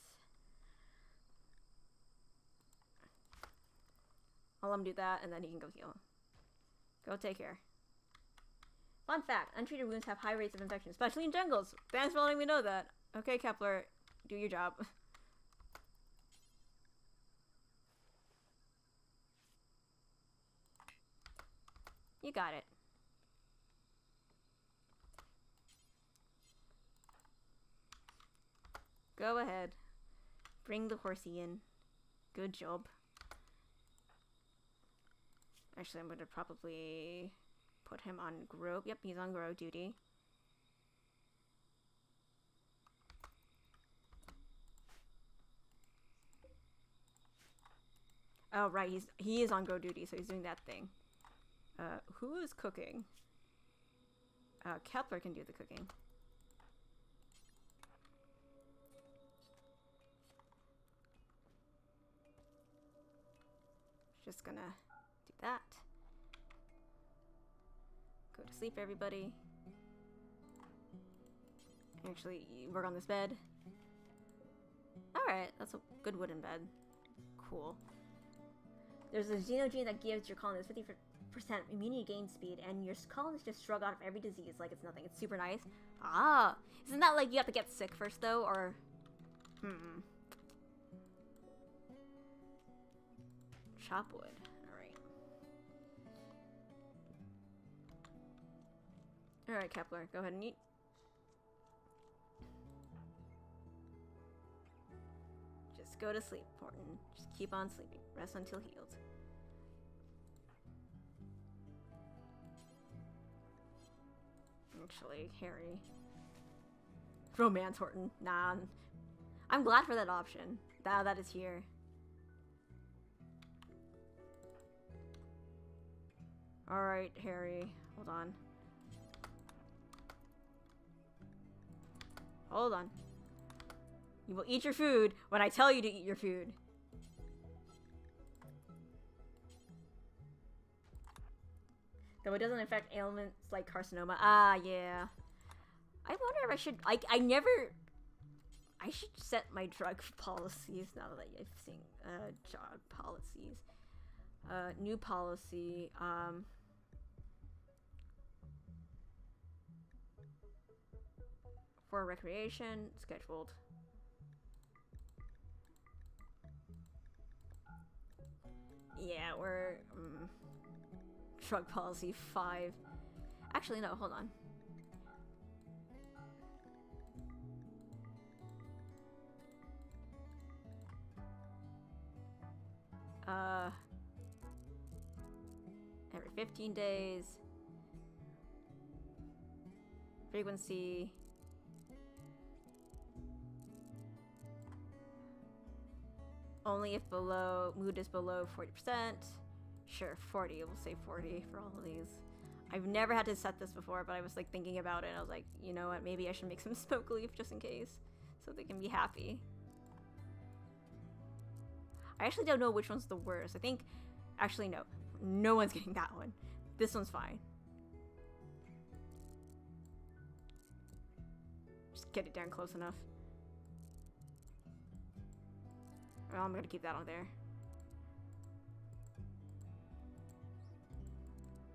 I'll let him do that, and then he can go heal. Go take care. Fun fact, untreated wounds have high rates of infection, especially in jungles. Thanks for letting me know that. Okay, Kepler, do your job. You got it. Go ahead. Bring the horsey in. Good job. Actually, I'm going to probably put him on grow. Yep, he's on grow duty. Oh, right, he is on go duty, so he's doing that thing. Who is cooking? Kepler can do the cooking. Just gonna do that. Go to sleep, everybody. Actually, work on this bed. Alright, that's a good wooden bed. Cool. There's a xenogene that gives your colonists 50% immunity gain speed, and your colonists just shrug off every disease like it's nothing. It's super nice. Ah! Isn't that like you have to get sick first, though, or... Chop wood. Alright. Alright, Kepler, go ahead and eat. Just go to sleep, Horton. Just keep on sleeping. Rest until healed. Actually, Harry. Romance, Horton. Nah. I'm glad for that option. Now that is here. Alright, Harry. Hold on. Hold on. You will eat your food when I tell you to eat your food. Though it doesn't affect ailments like carcinoma. Ah, yeah. I wonder if I should... I should set my drug policies now that I've seen job policies. New policy. For recreation, scheduled. Yeah, we're drug policy 5. Actually, no, hold on. Every 15 days. Frequency. Only if mood is below 40%. Sure, 40. We'll say 40 for all of these. I've never had to set this before, but I was like thinking about it and I was like, you know what, maybe I should make some smoke leaf just in case. So they can be happy. I actually don't know which one's the worst. I think, actually no. No one's getting that one. This one's fine. Just get it down close enough. Well, I'm gonna keep that on there.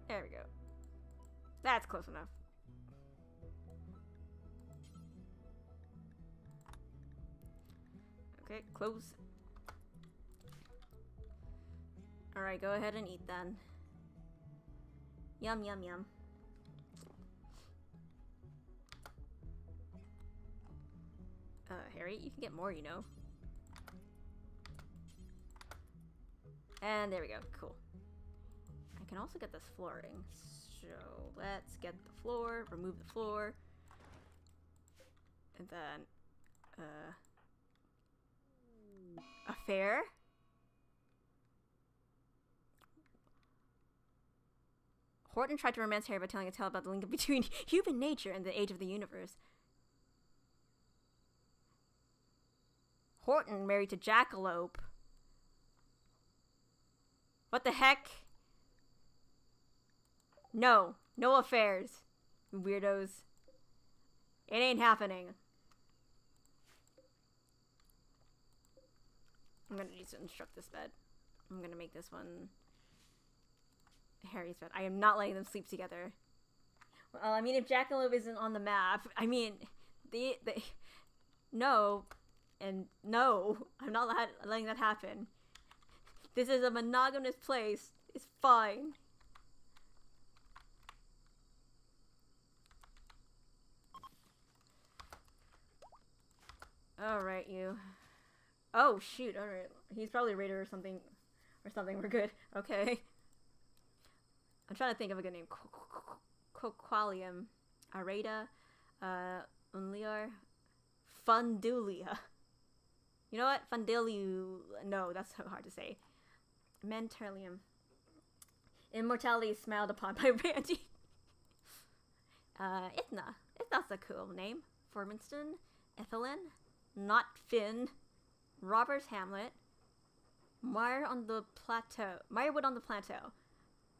There we go. That's close enough. Okay, close. Alright, go ahead and eat then. Yum, yum, yum. Harry, you can get more, you know. And there we go, cool. I can also get this flooring. So let's get the floor, remove the floor. And then, affair? Horton tried to romance Harry by telling a tale about the link between human nature and the age of the universe. Horton married to Jackalope. What the heck? No. No affairs. You weirdos. It ain't happening. I'm gonna need to instruct this bed. I'm gonna make this one Harry's bed. I am not letting them sleep together. Well, I mean, if Jackalope isn't on the map, I mean, no, and no, I'm not letting that happen. This is a monogamous place. It's fine. Alright, you. Oh, shoot, alright. He's probably a raider or something. We're good. Okay. I'm trying to think of a good name. Coqualium. Areta. Unliar. Fundulia. You know what? Fundilu. No, that's so hard to say. Mentalium. Immortality smiled upon by Randy. Ithna. Ithna's a cool name. Formanston. Ethelyn. Not Finn. Robert Hamlet. Mire on the plateau. Mirewood on the plateau.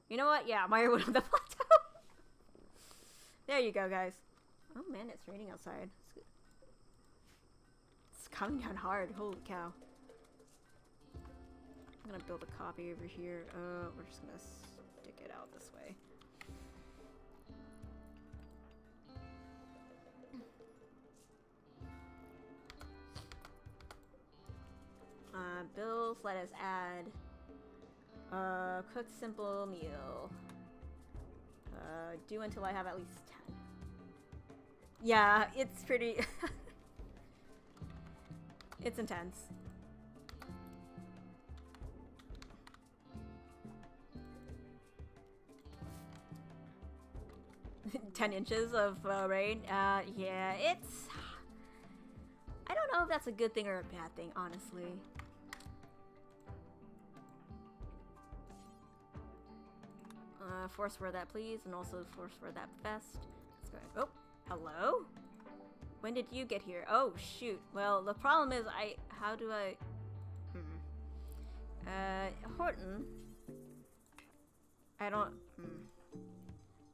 You know what? Yeah, Mirewood on the plateau. There you go, guys. Oh man, it's raining outside. It's coming down hard. Holy cow. I'm gonna build a copy over here. We're just gonna stick it out this way. Bills, let us add cook simple meal. Do until I have at least 10. Yeah, it's pretty it's intense. $10 inches of rain. Yeah, it's... I don't know if that's a good thing or a bad thing, honestly. Force word that, please, and also force word that best. Let's go. Oh, hello? When did you get here? Oh, shoot. Well, the problem is how do I... Horton. I don't...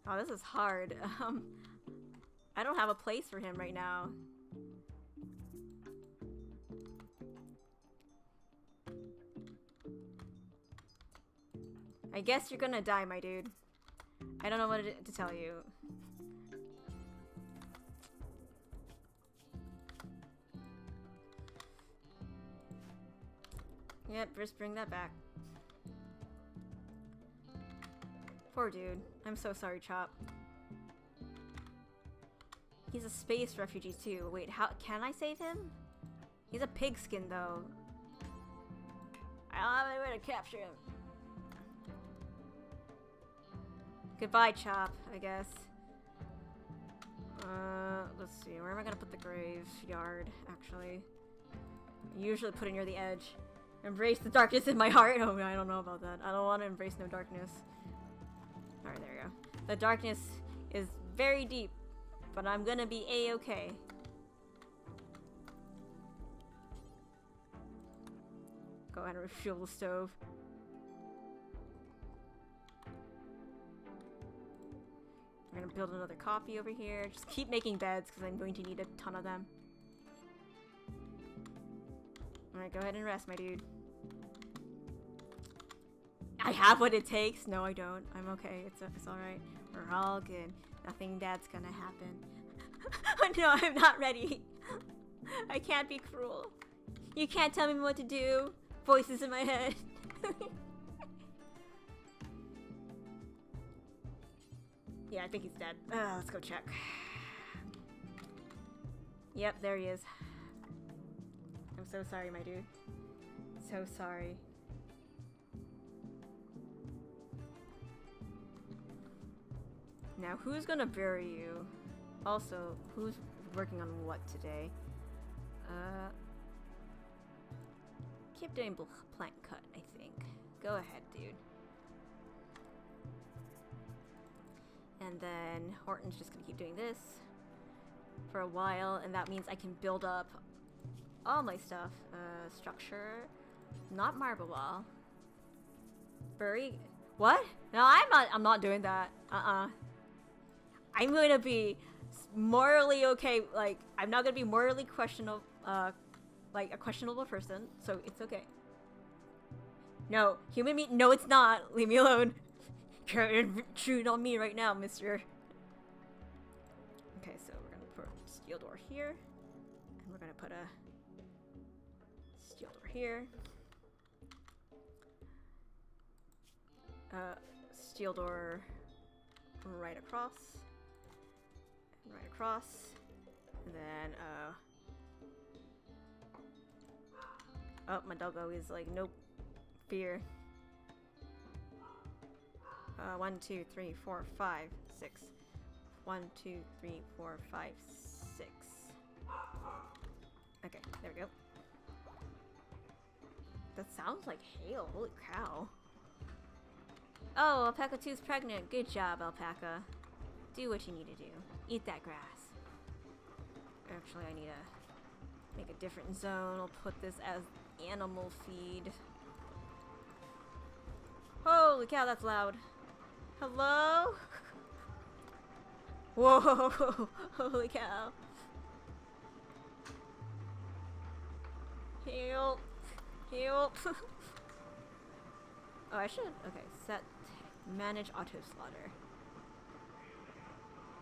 Oh, this is hard. I don't have a place for him right now. I guess you're gonna die, my dude. I don't know what to tell you. Yep, just bring that back. Poor dude. I'm so sorry, Chop. He's a space refugee too. Wait, how can I save him? He's a pigskin though. I don't have any way to capture him. Goodbye, Chop, I guess. Let's see. Where am I gonna put the graveyard, actually? I usually put it near the edge. Embrace the darkness in my heart. Oh, I don't know about that. I don't want to embrace no darkness. Alright, there you go. The darkness is very deep, but I'm gonna be a-okay. Go ahead and refuel the stove. We're gonna build another coffee over here. Just keep making beds because I'm going to need a ton of them. Alright, go ahead and rest, my dude. I have what it takes. No, I don't. I'm okay. It's alright. We're all good. Nothing bad's gonna happen. No, I'm not ready. I can't be cruel. You can't tell me what to do. Voices in my head. Yeah, I think he's dead. Let's go check. Yep, there he is. I'm so sorry, my dude. So sorry. Now, who's gonna bury you? Also, who's working on what today? Keep doing plank cut, I think. Go ahead, dude. And then Horton's just gonna keep doing this for a while, and that means I can build up all my stuff. Structure, not marble wall. Bury. What? No, I'm not doing that. I'm going to be morally okay. Like, I'm not going to be morally questionable, like a questionable person, so it's okay. No, human meat. No, it's not. Leave me alone. Can't intrude on me right now, mister. Okay, so we're gonna put a steel door here, and we're gonna put a steel door here. Steel door right across, and right across, and then oh, my doggo is like, nope, fear. 1, 2, 3, 4, 5, 6. 1, 2, 3, 4, 5, 6. Okay, there we go. That sounds like hail. Holy cow. Oh, Alpaca 2's pregnant. Good job, Alpaca. Do what you need to do. Eat that grass. Actually, I need to make a different zone. I'll put this as animal feed. Holy cow, that's loud. Hello? Whoa! Holy cow. Help! Help! Oh, I should. Okay, set. Manage auto slaughter.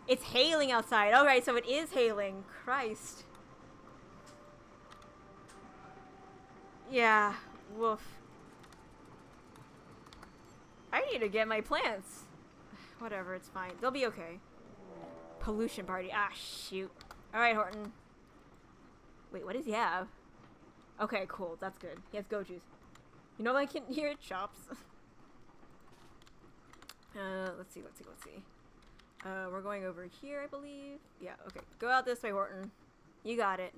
It's hailing outside. Alright, so it is hailing. Christ. Yeah. Woof. I need to get my plants. Whatever, it's fine. They'll be okay. Pollution party. Ah, shoot. Alright, Horton. Wait, what does he have? Okay, cool. That's good. He has go juice. You know I can hear it chops. Let's see. We're going over here, I believe. Yeah, okay. Go out this way, Horton. You got it.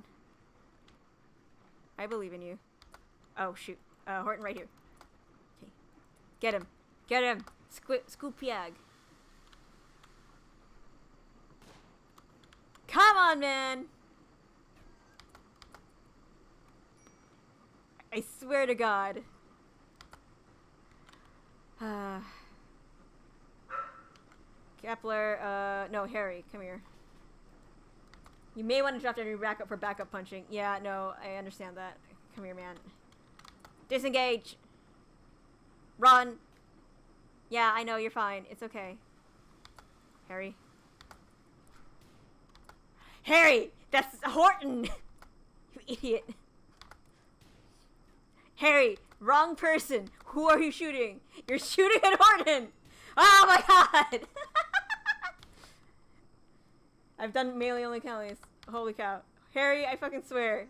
I believe in you. Oh, shoot. Horton right here. Okay. Get him. Get him. Scoop-yag. Come on, man! I swear to God. Kepler, no, Harry, come here. You may want to draft a new backup for backup punching. Yeah, no, I understand that. Come here, man. Disengage! Run! Yeah, I know, you're fine. It's okay. Harry. Harry! That's Horton! You idiot. Harry, wrong person. Who are you shooting? You're shooting at Horton! Oh my god! I've done melee only counties. Holy cow. Harry, I fucking swear.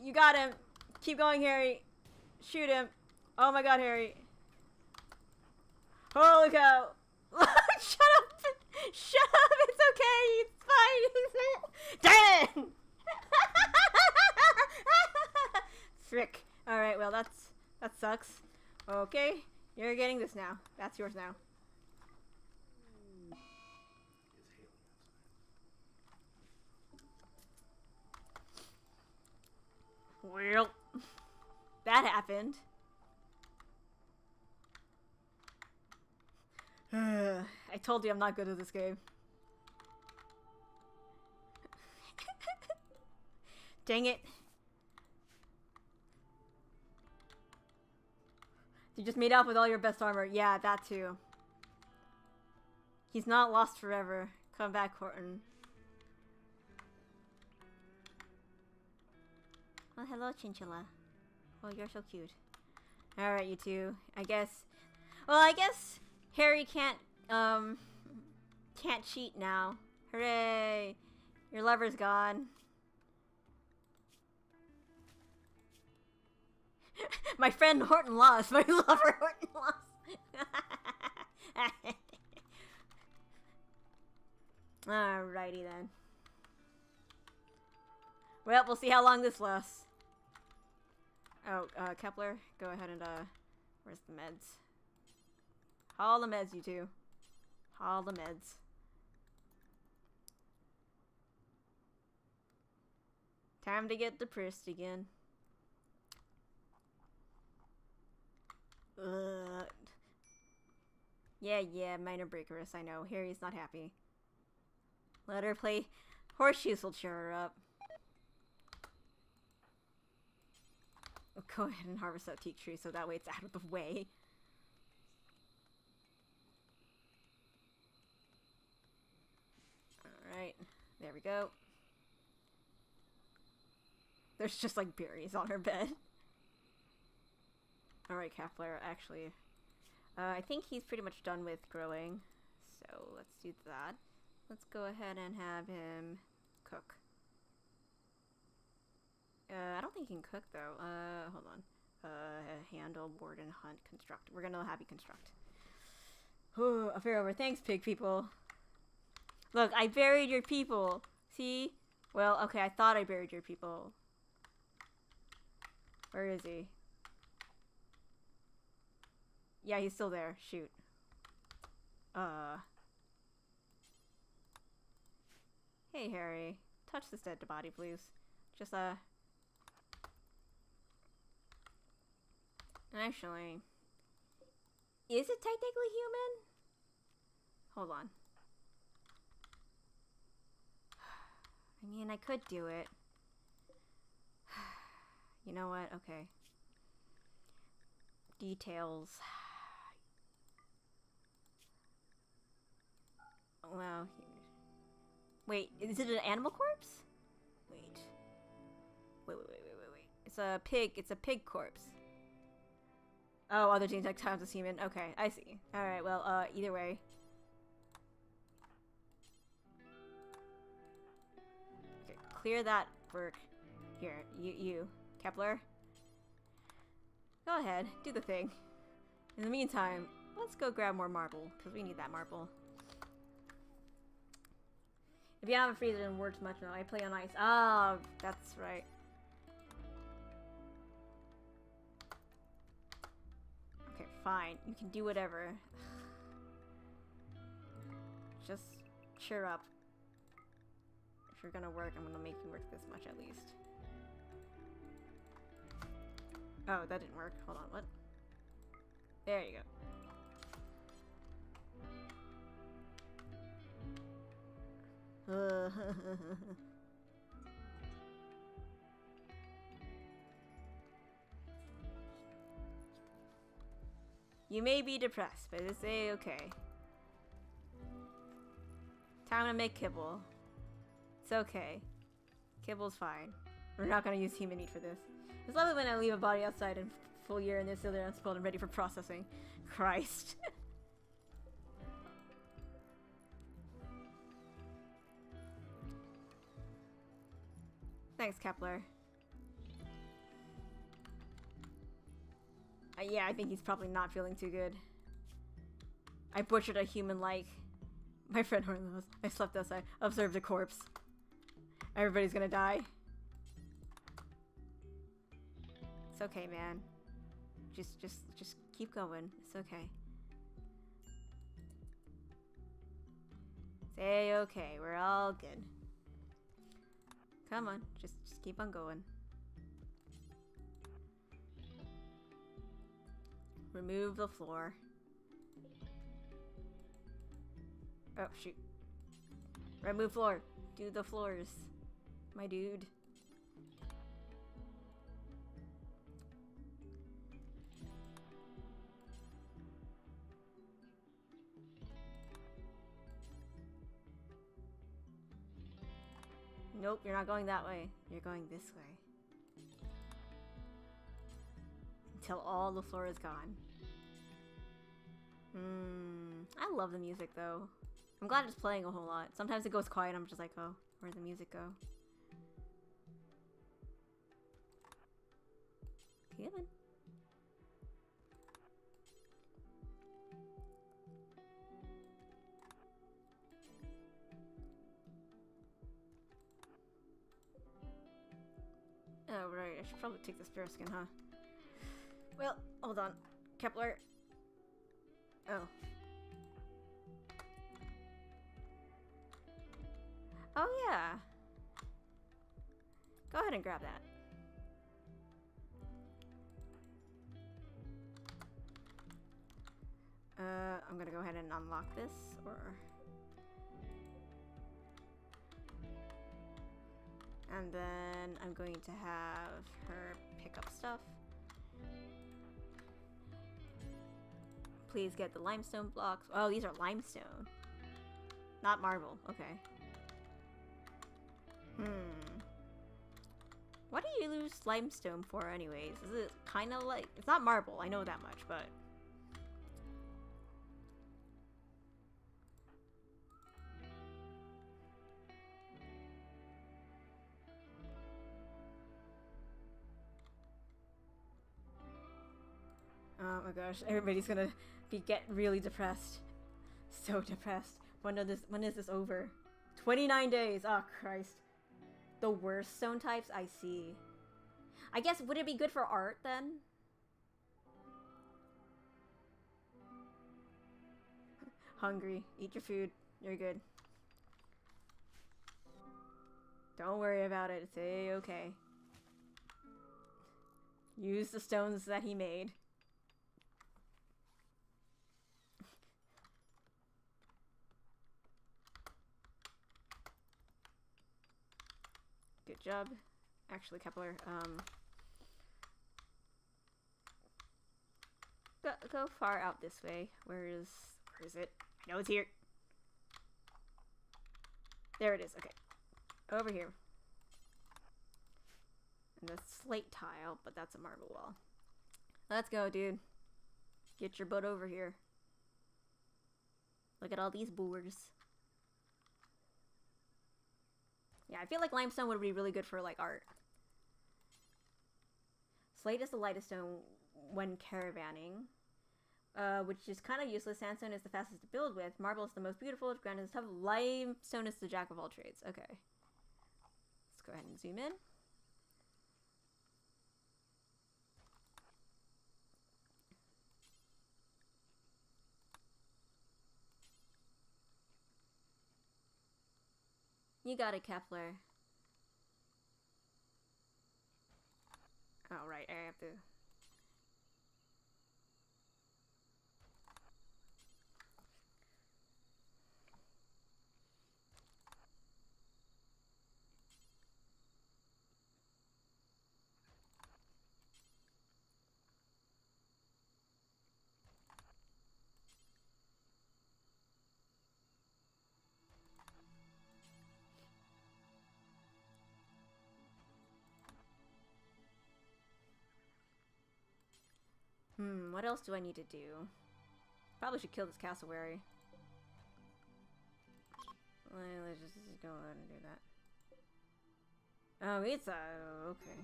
You got him. Keep going, Harry. Shoot him. Oh my god, Harry. Holy cow. Shut up. Shut up. It's okay. It's fine. Damn it. Frick. Alright, well, that sucks. Okay. You're getting this now. That's yours now. Well, that happened. I told you I'm not good at this game. Dang it. You just made off with all your best armor. Yeah, that too. He's not lost forever. Come back, Horton. Oh, hello, Chinchilla. Oh, you're so cute. Alright, you two. I guess Harry can't cheat now. Hooray! Your lover's gone. My friend Horton lost. My lover Horton lost. Alrighty then. Well, we'll see how long this lasts. Oh, Kepler, go ahead and, where's the meds? Haul the meds, you two. Haul the meds. Time to get depressed again. Ugh. Yeah, minor breakerous, I know. Harry's not happy. Let her play. Horseshoes will cheer her up. Go ahead and harvest that teak tree so that way it's out of the way. Alright, there we go. There's just like berries on her bed. Alright, Kepler, actually. I think he's pretty much done with growing. So let's do that. Let's go ahead and have him cook. I don't think he can cook though. Hold on. Handle, board, and hunt, construct. We're gonna have you construct. Ooh, a fair over. Thanks, pig people. Look, I buried your people. See? Well, okay, I thought I buried your people. Where is he? Yeah, he's still there. Shoot. Hey, Harry. Touch this dead body, please. Just, Actually... Is it technically human? Hold on. I mean, I could do it. You know what? Okay. Details. Well, wait, is it an animal corpse? Wait. Wait. It's a pig corpse. Oh, other genes like times as human. Okay, I see. Alright, well, either way. Okay, clear that work. Here, you, Kepler. Go ahead, do the thing. In the meantime, let's go grab more marble, because we need that marble. If you haven't freezed it and worked much, no, I play on ice. Oh, that's right. Okay, fine. You can do whatever. Just cheer up. If you're gonna work, I'm gonna make you work this much at least. Oh, that didn't work. Hold on, what? There you go. You may be depressed, but it's a-okay. Time to make kibble. It's okay. Kibble's fine. We're not gonna use human meat for this. It's lovely when I leave a body outside in full year and they're still there unspoiled and ready for processing. Christ. Thanks, Kepler. Yeah, I think he's probably not feeling too good. I butchered a human like. My friend Hornlows. I slept outside. Observed a corpse. Everybody's gonna die. It's okay, man. Just keep going. It's okay. It's a-okay. We're all good. Come on. Just keep on going. Remove the floor. Oh, shoot. Remove floor. Do the floors. My dude. Nope, you're not going that way. You're going this way. Until all the floor is gone. I love the music though. I'm glad it's playing a whole lot. Sometimes it goes quiet, I'm just like, oh, where'd the music go? Come on. Oh, right. I should probably take the spare skin, huh? Well, hold on. Kepler. Oh. Oh, yeah. Go ahead and grab that. I'm gonna go ahead and unlock this, or... And then I'm going to have her pick up stuff. Please get the limestone blocks. Oh, these are limestone. Not marble. Okay. What do you use limestone for anyways? Is it kind of like... It's not marble, I know that much, but... Oh my gosh, everybody's gonna get really depressed. So depressed. When is this over? 29 days! Oh Christ. The worst stone types? I see. I guess, would it be good for art then? hungry. Eat your food. You're good. Don't worry about it. It's a-okay. Use the stones that he made. Good job. Actually, Kepler, go far out this way. Where is it? I know it's here. There it is. Okay. Over here. And the slate tile, but that's a marble wall. Let's go, dude. Get your butt over here. Look at all these boors. Yeah, I feel like limestone would be really good for, like, art. Slate is the lightest stone when caravanning, which is kind of useless. Sandstone is the fastest to build with. Marble is the most beautiful. Granite is tough. Limestone is the jack of all trades. Okay. Let's go ahead and zoom in. You got it, Kepler. Oh, right. I have to... what else do I need to do? Probably should kill this cassowary. Let's just go ahead and do that. Oh, it's okay.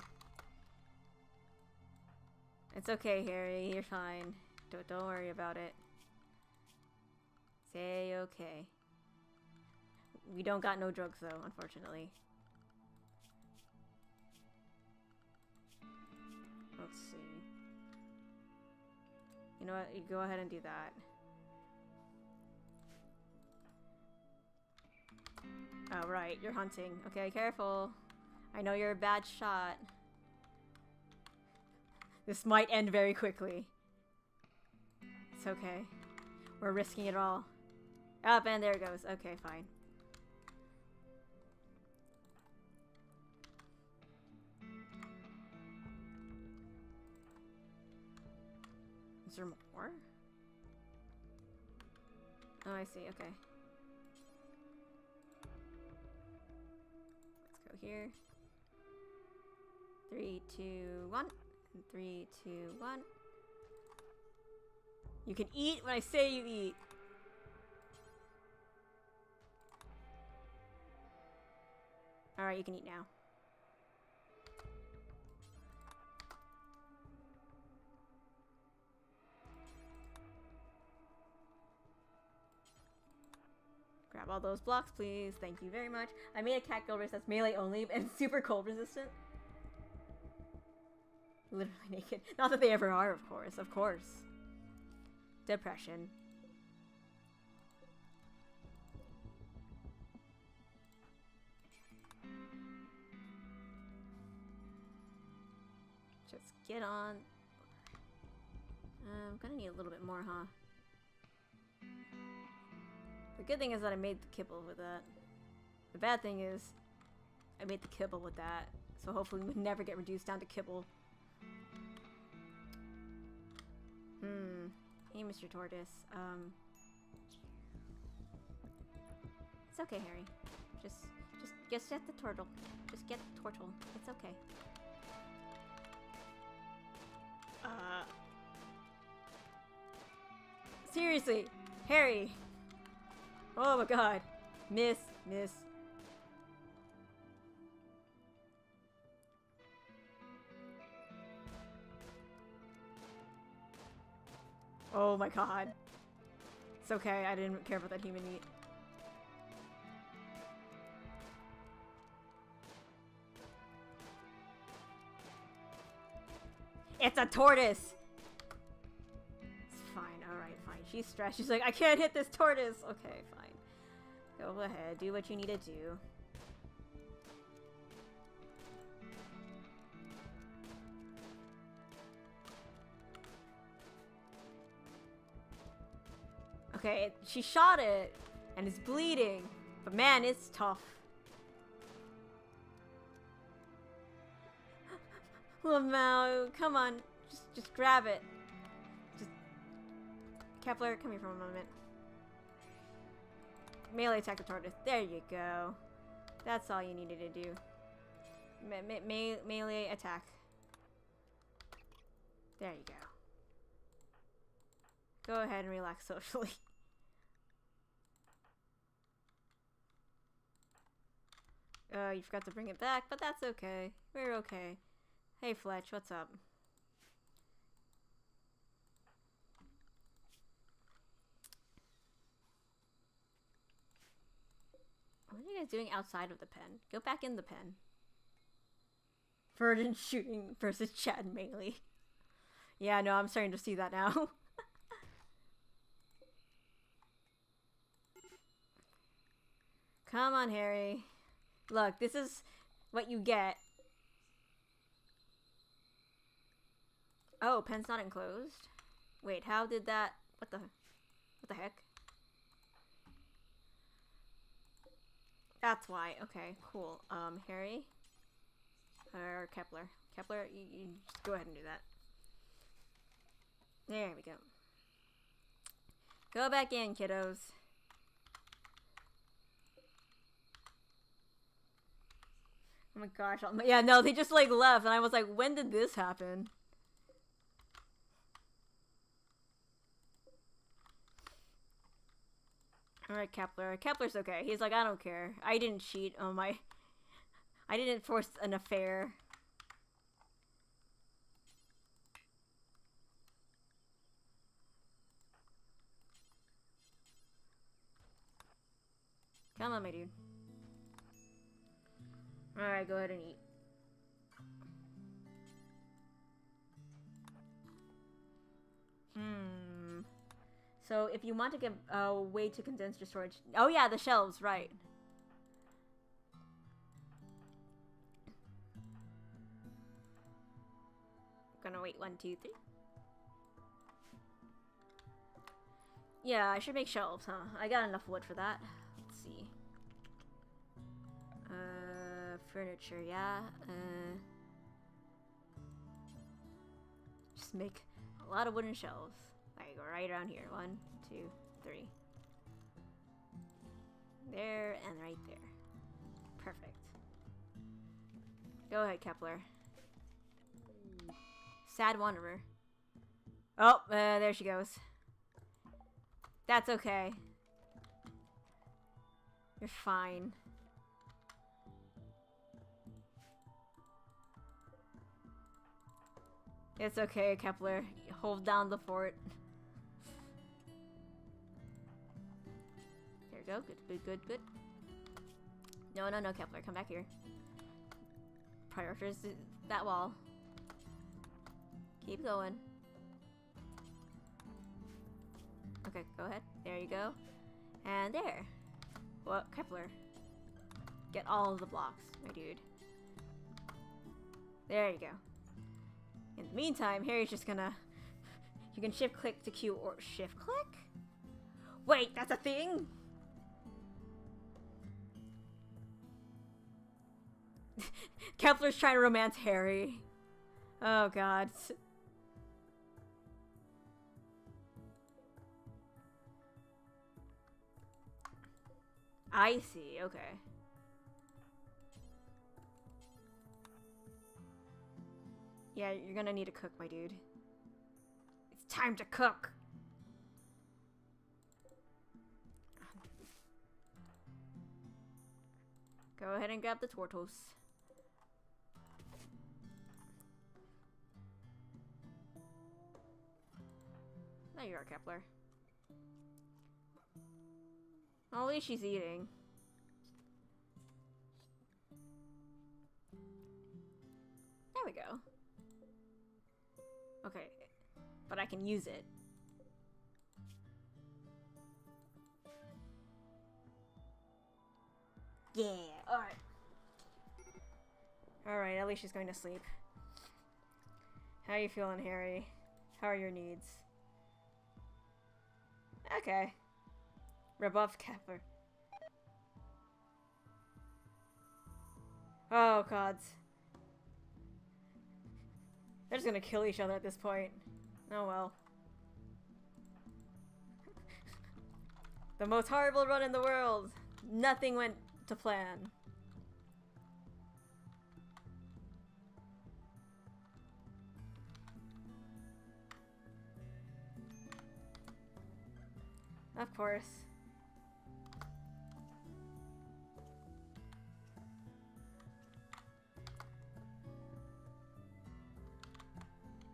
It's okay, Harry. You're fine. Don't worry about it. Say okay. We don't got no drugs though, unfortunately. Let's see. You know what? You go ahead and do that. Oh, right. You're hunting. Okay, careful. I know you're a bad shot. This might end very quickly. It's okay. We're risking it all. Up, and there it goes. Okay, fine. Is there more? Oh, I see. Okay. Let's go here. 3, 2, 1. 3, 2, 1. You can eat when I say you eat. Alright, you can eat now. Grab all those blocks, please. Thank you very much. I made a cat gilbert that's melee only and super cold resistant. Literally naked. Not that they ever are, of course. Of course. Depression. Just get on. I'm gonna need a little bit more, huh? The good thing is that I made the kibble with that. The bad thing is I made the kibble with that. So hopefully we would never get reduced down to kibble. Hey, Mr. Tortoise. It's okay, Harry. Just get the turtle. Just get the turtle. It's okay. Seriously, Harry. Oh my god. Miss. Oh my god. It's okay, I didn't care about that human meat. It's a tortoise! It's fine, alright, fine. She's stressed. She's like, I can't hit this tortoise. Okay, fine. Go ahead. Do what you need to do. Okay, she shot it, and it's bleeding. But man, it's tough. Lamau, come on. Just grab it. Just... Kepler, come here for a moment. Melee attack the tortoise. There you go. That's all you needed to do. Melee attack. There you go. Go ahead and relax socially. You forgot to bring it back, but that's okay. We're okay. Hey Fletch, what's up? What are you guys doing outside of the pen? Go back in the pen. Verdant shooting versus Chad melee. Yeah, no, I'm starting to see that now. Come on, Harry. Look, this is what you get. Oh, pen's not enclosed? Wait, how did that... What the heck? That's why. Okay, cool. Harry? Or Kepler. Kepler, you just go ahead and do that. There we go. Go back in, kiddos. Oh my gosh. Yeah, no, they just like left and I was like, when did this happen? Alright, Kepler. Kepler's okay. He's like, I don't care. I didn't cheat on my... I didn't force an affair. Come on, my dude. Alright, go ahead and eat. So, if you want to get a way to condense your storage... Oh yeah, the shelves, right. Gonna wait 1, 2, 3. Yeah, I should make shelves, huh? I got enough wood for that. Let's see. Furniture, yeah. Just make a lot of wooden shelves. I go right around here. 1, 2, 3. There and right there. Perfect. Go ahead, Kepler. Sad wanderer. Oh, there she goes. That's okay. You're fine. It's okay, Kepler. Hold down the fort. There we go. Good, good, good, good. No, no, no, Kepler. Come back here. Prioritize that wall. Keep going. Okay, go ahead. There you go. And there. Well, Kepler. Get all of the blocks, my dude. There you go. In the meantime, Harry's just gonna... You can shift click to Q or shift click? Wait, that's a thing? Kepler's trying to romance Harry. Oh god. I see, okay. Yeah, you're gonna need to cook, my dude. It's time to cook! Go ahead and grab the tortoise. There you are, Kepler. Well, at least she's eating. There we go. Okay. But I can use it. Yeah, alright. Alright, at least she's going to sleep. How you feeling, Harry? How are your needs? Okay. Rebuff Kepler. Oh, gods. They're just gonna kill each other at this point. Oh well. The most horrible run in the world! Nothing went to plan. Of course.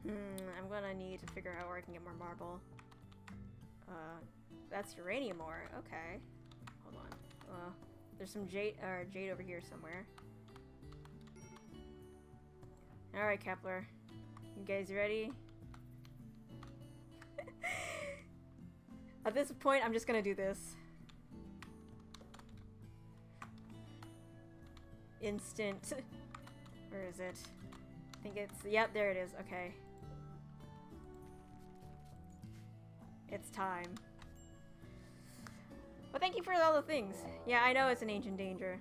I'm gonna need to figure out where I can get more marble. That's uranium ore. Okay. Hold on. There's some jade over here somewhere. Alright, Kepler. You guys ready? At this point, I'm just gonna do this. Instant. Where is it? I think it's... Yep, there it is. Okay. It's time. Well, thank you for all the things. Yeah, I know it's an ancient danger.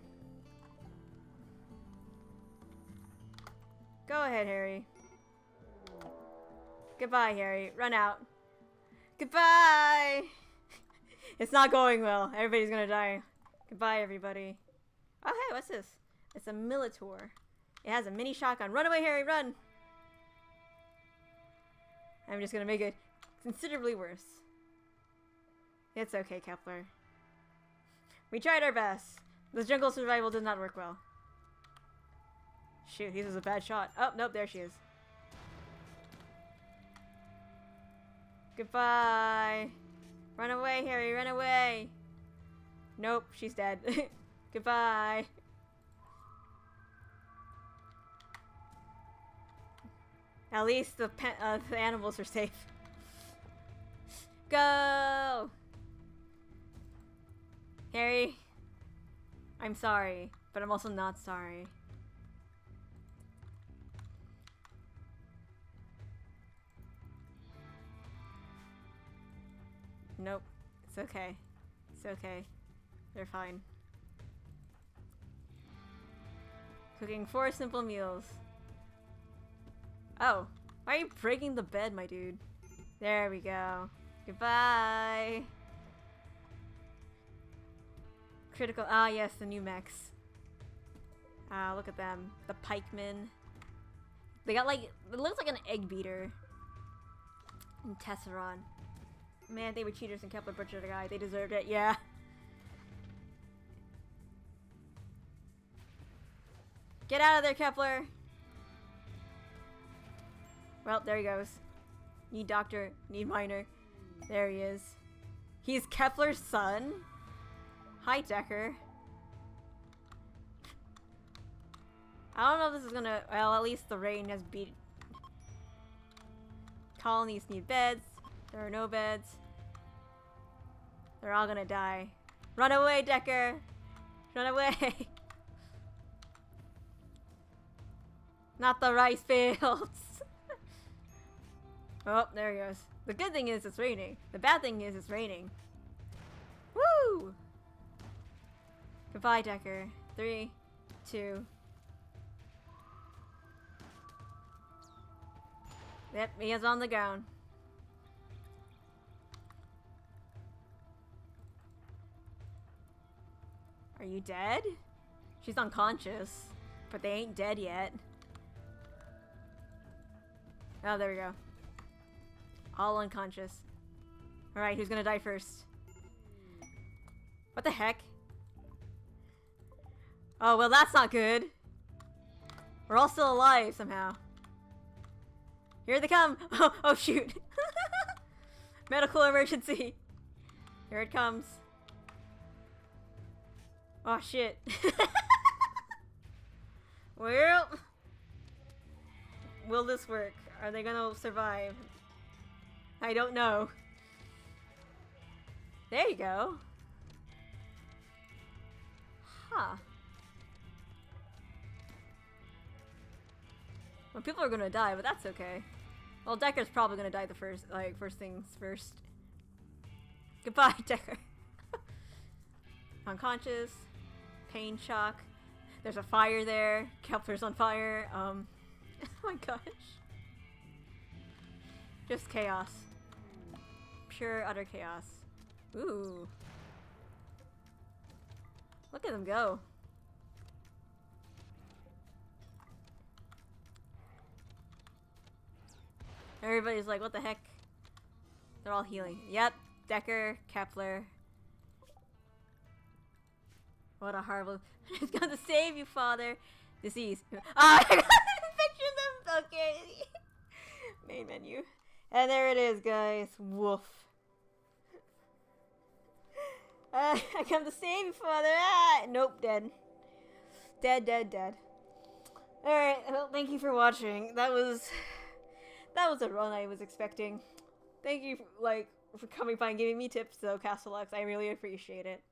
Go ahead, Harry. Goodbye, Harry. Run out. Goodbye! It's not going well. Everybody's gonna die. Goodbye, everybody. Oh, hey, what's this? It's a Militor. It has a mini shotgun. Run away, Harry, run! I'm just gonna make it considerably worse. It's okay, Kepler. We tried our best. The jungle survival did not work well. Shoot, this was a bad shot. Oh, nope, there she is. Goodbye. Run away, Harry, run away. Nope, she's dead. Goodbye. At least the animals are safe. Go! Harry, I'm sorry, but I'm also not sorry. Nope. It's okay. It's okay. They're fine. Cooking 4 simple meals. Oh. Why are you breaking the bed, my dude? There we go. Goodbye. Critical. Ah, yes, the new mechs. Ah, look at them. The pikemen. They got like... It looks like an egg beater. And Tesseron. Man, they were cheaters and Kepler butchered a guy. They deserved it, yeah. Get out of there, Kepler! Well, there he goes. Need doctor, need miner. There he is. He's Kepler's son? Hi, Decker. I don't know if this is gonna... Well, at least the rain has beat... Colonies need beds. There are no beds. They're all gonna die. Run away, Decker! Run away! Not the rice fields! Oh, there he goes. The good thing is it's raining. The bad thing is it's raining. Woo! Goodbye, Decker. 3, 2. Yep, he is on the ground. Are you dead? She's unconscious, but they ain't dead yet. Oh, there we go. All unconscious. Alright, who's gonna die first? What the heck? Oh, well, that's not good. We're all still alive somehow. Here they come! Oh shoot! Medical emergency! Here it comes. Oh shit. Well, will this work? Are they gonna survive? I don't know. There you go. Huh. Well, people are gonna die, but that's okay. Well, Decker's probably gonna die the first things first. Goodbye, Decker. Unconscious. Pain shock. There's a fire there. Kepler's on fire. Oh my gosh. Just chaos. Pure, utter chaos. Ooh. Look at them go. Everybody's like, what the heck? They're all healing. Yep. Decker, Kepler. What a horrible... It's gonna save you, father. Disease. Ah, I got picture them. Okay. Main menu. And there it is, guys. Woof. I come to save you, father. Ah, nope, dead. Dead, dead, dead. Alright, well, thank you for watching. That was a run I was expecting. Thank you, for coming by and giving me tips, though, Castellux. I really appreciate it.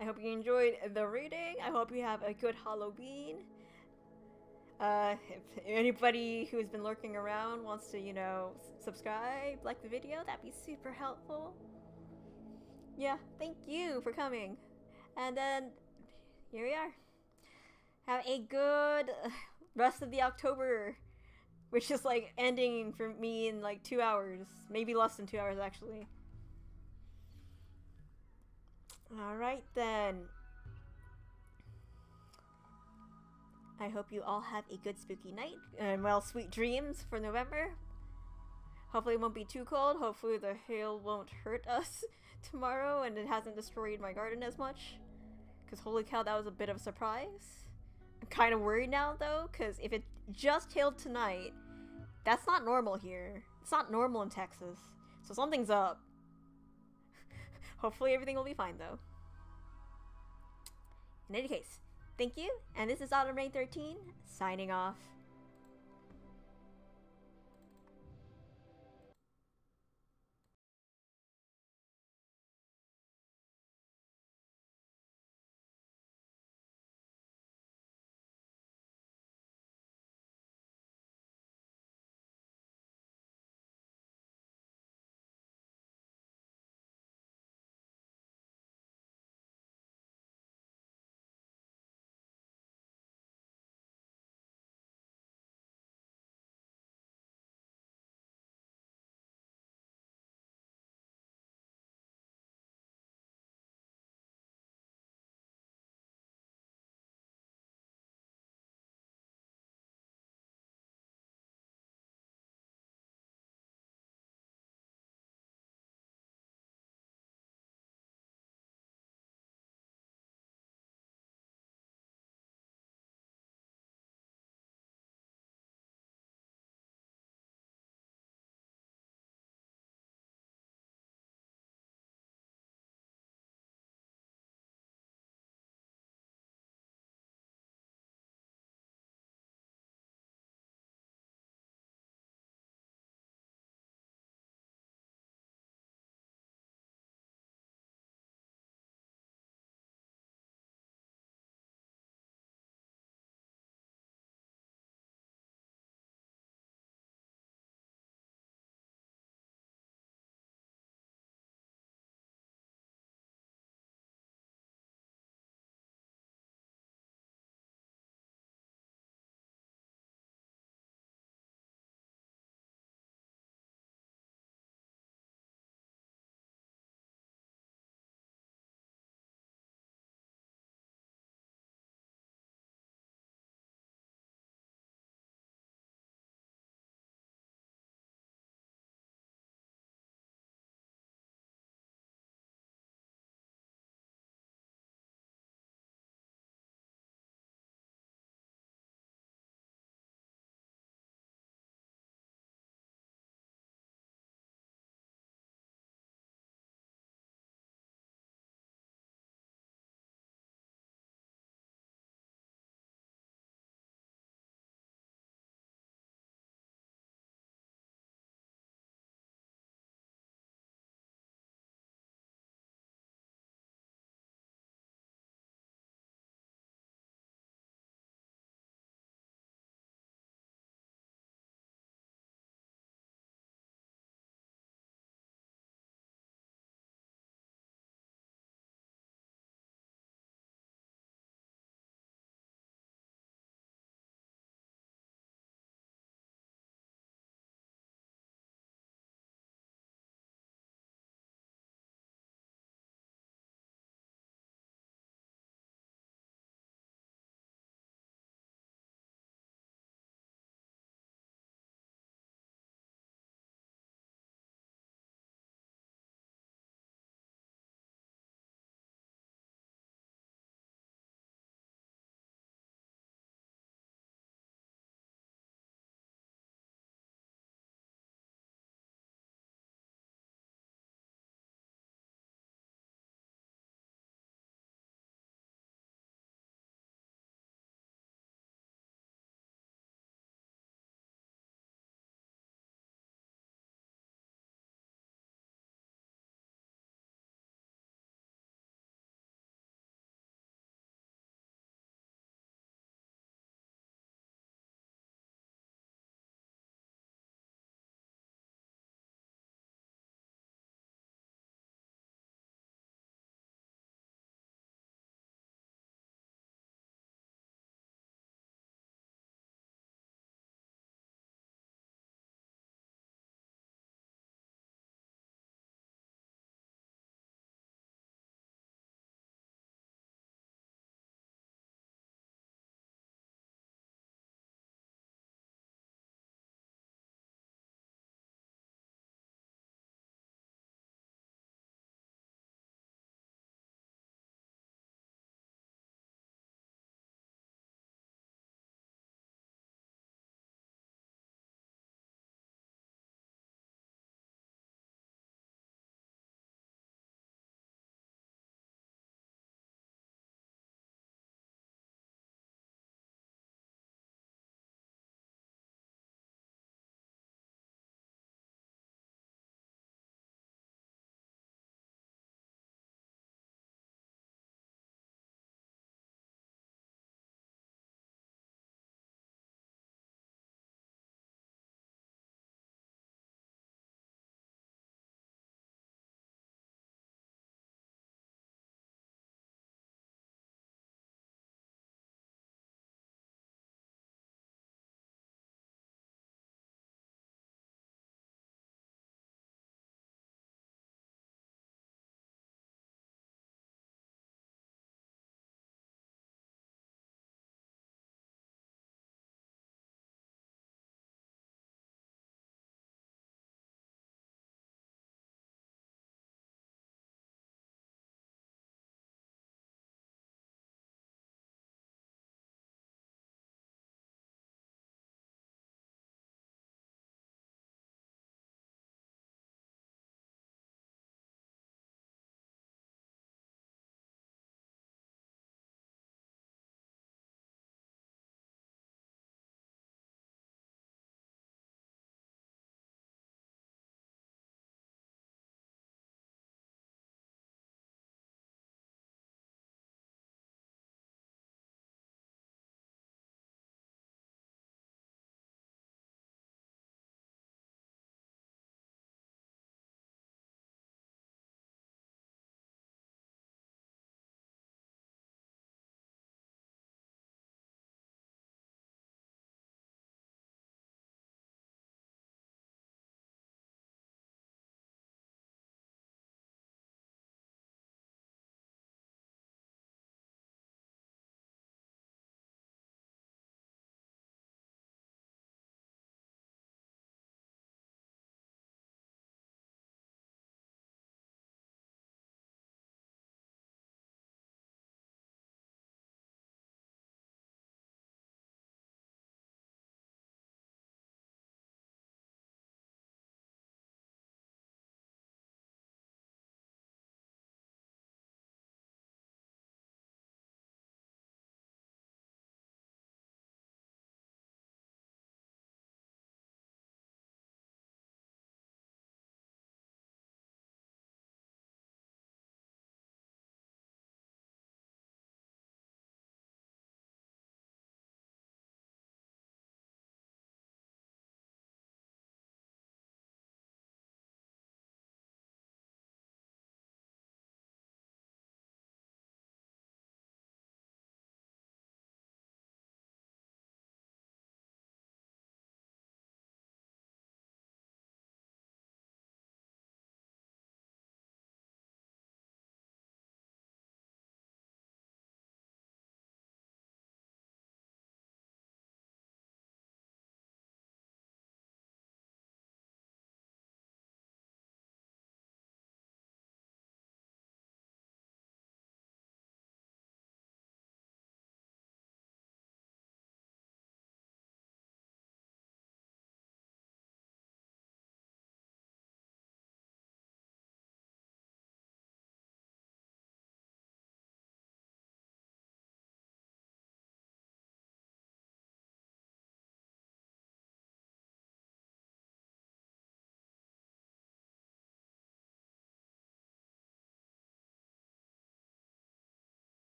I hope you enjoyed the reading. I hope you have a good Halloween. If anybody who's been lurking around wants to, subscribe, like the video, that'd be super helpful. Yeah, thank you for coming. And then, here we are. Have a good rest of the October, which is, ending for me in, 2 hours. Maybe less than 2 hours, actually. Alright then. I hope you all have a good spooky night and sweet dreams for November. Hopefully it won't be too cold. Hopefully the hail won't hurt us tomorrow and it hasn't destroyed my garden as much. Because holy cow, that was a bit of a surprise. I'm kind of worried now though, because if it just hailed tonight, that's not normal here. It's not normal in Texas. So something's up. Hopefully everything will be fine though. In any case, thank you, and this is Autumn Rain 13, signing off.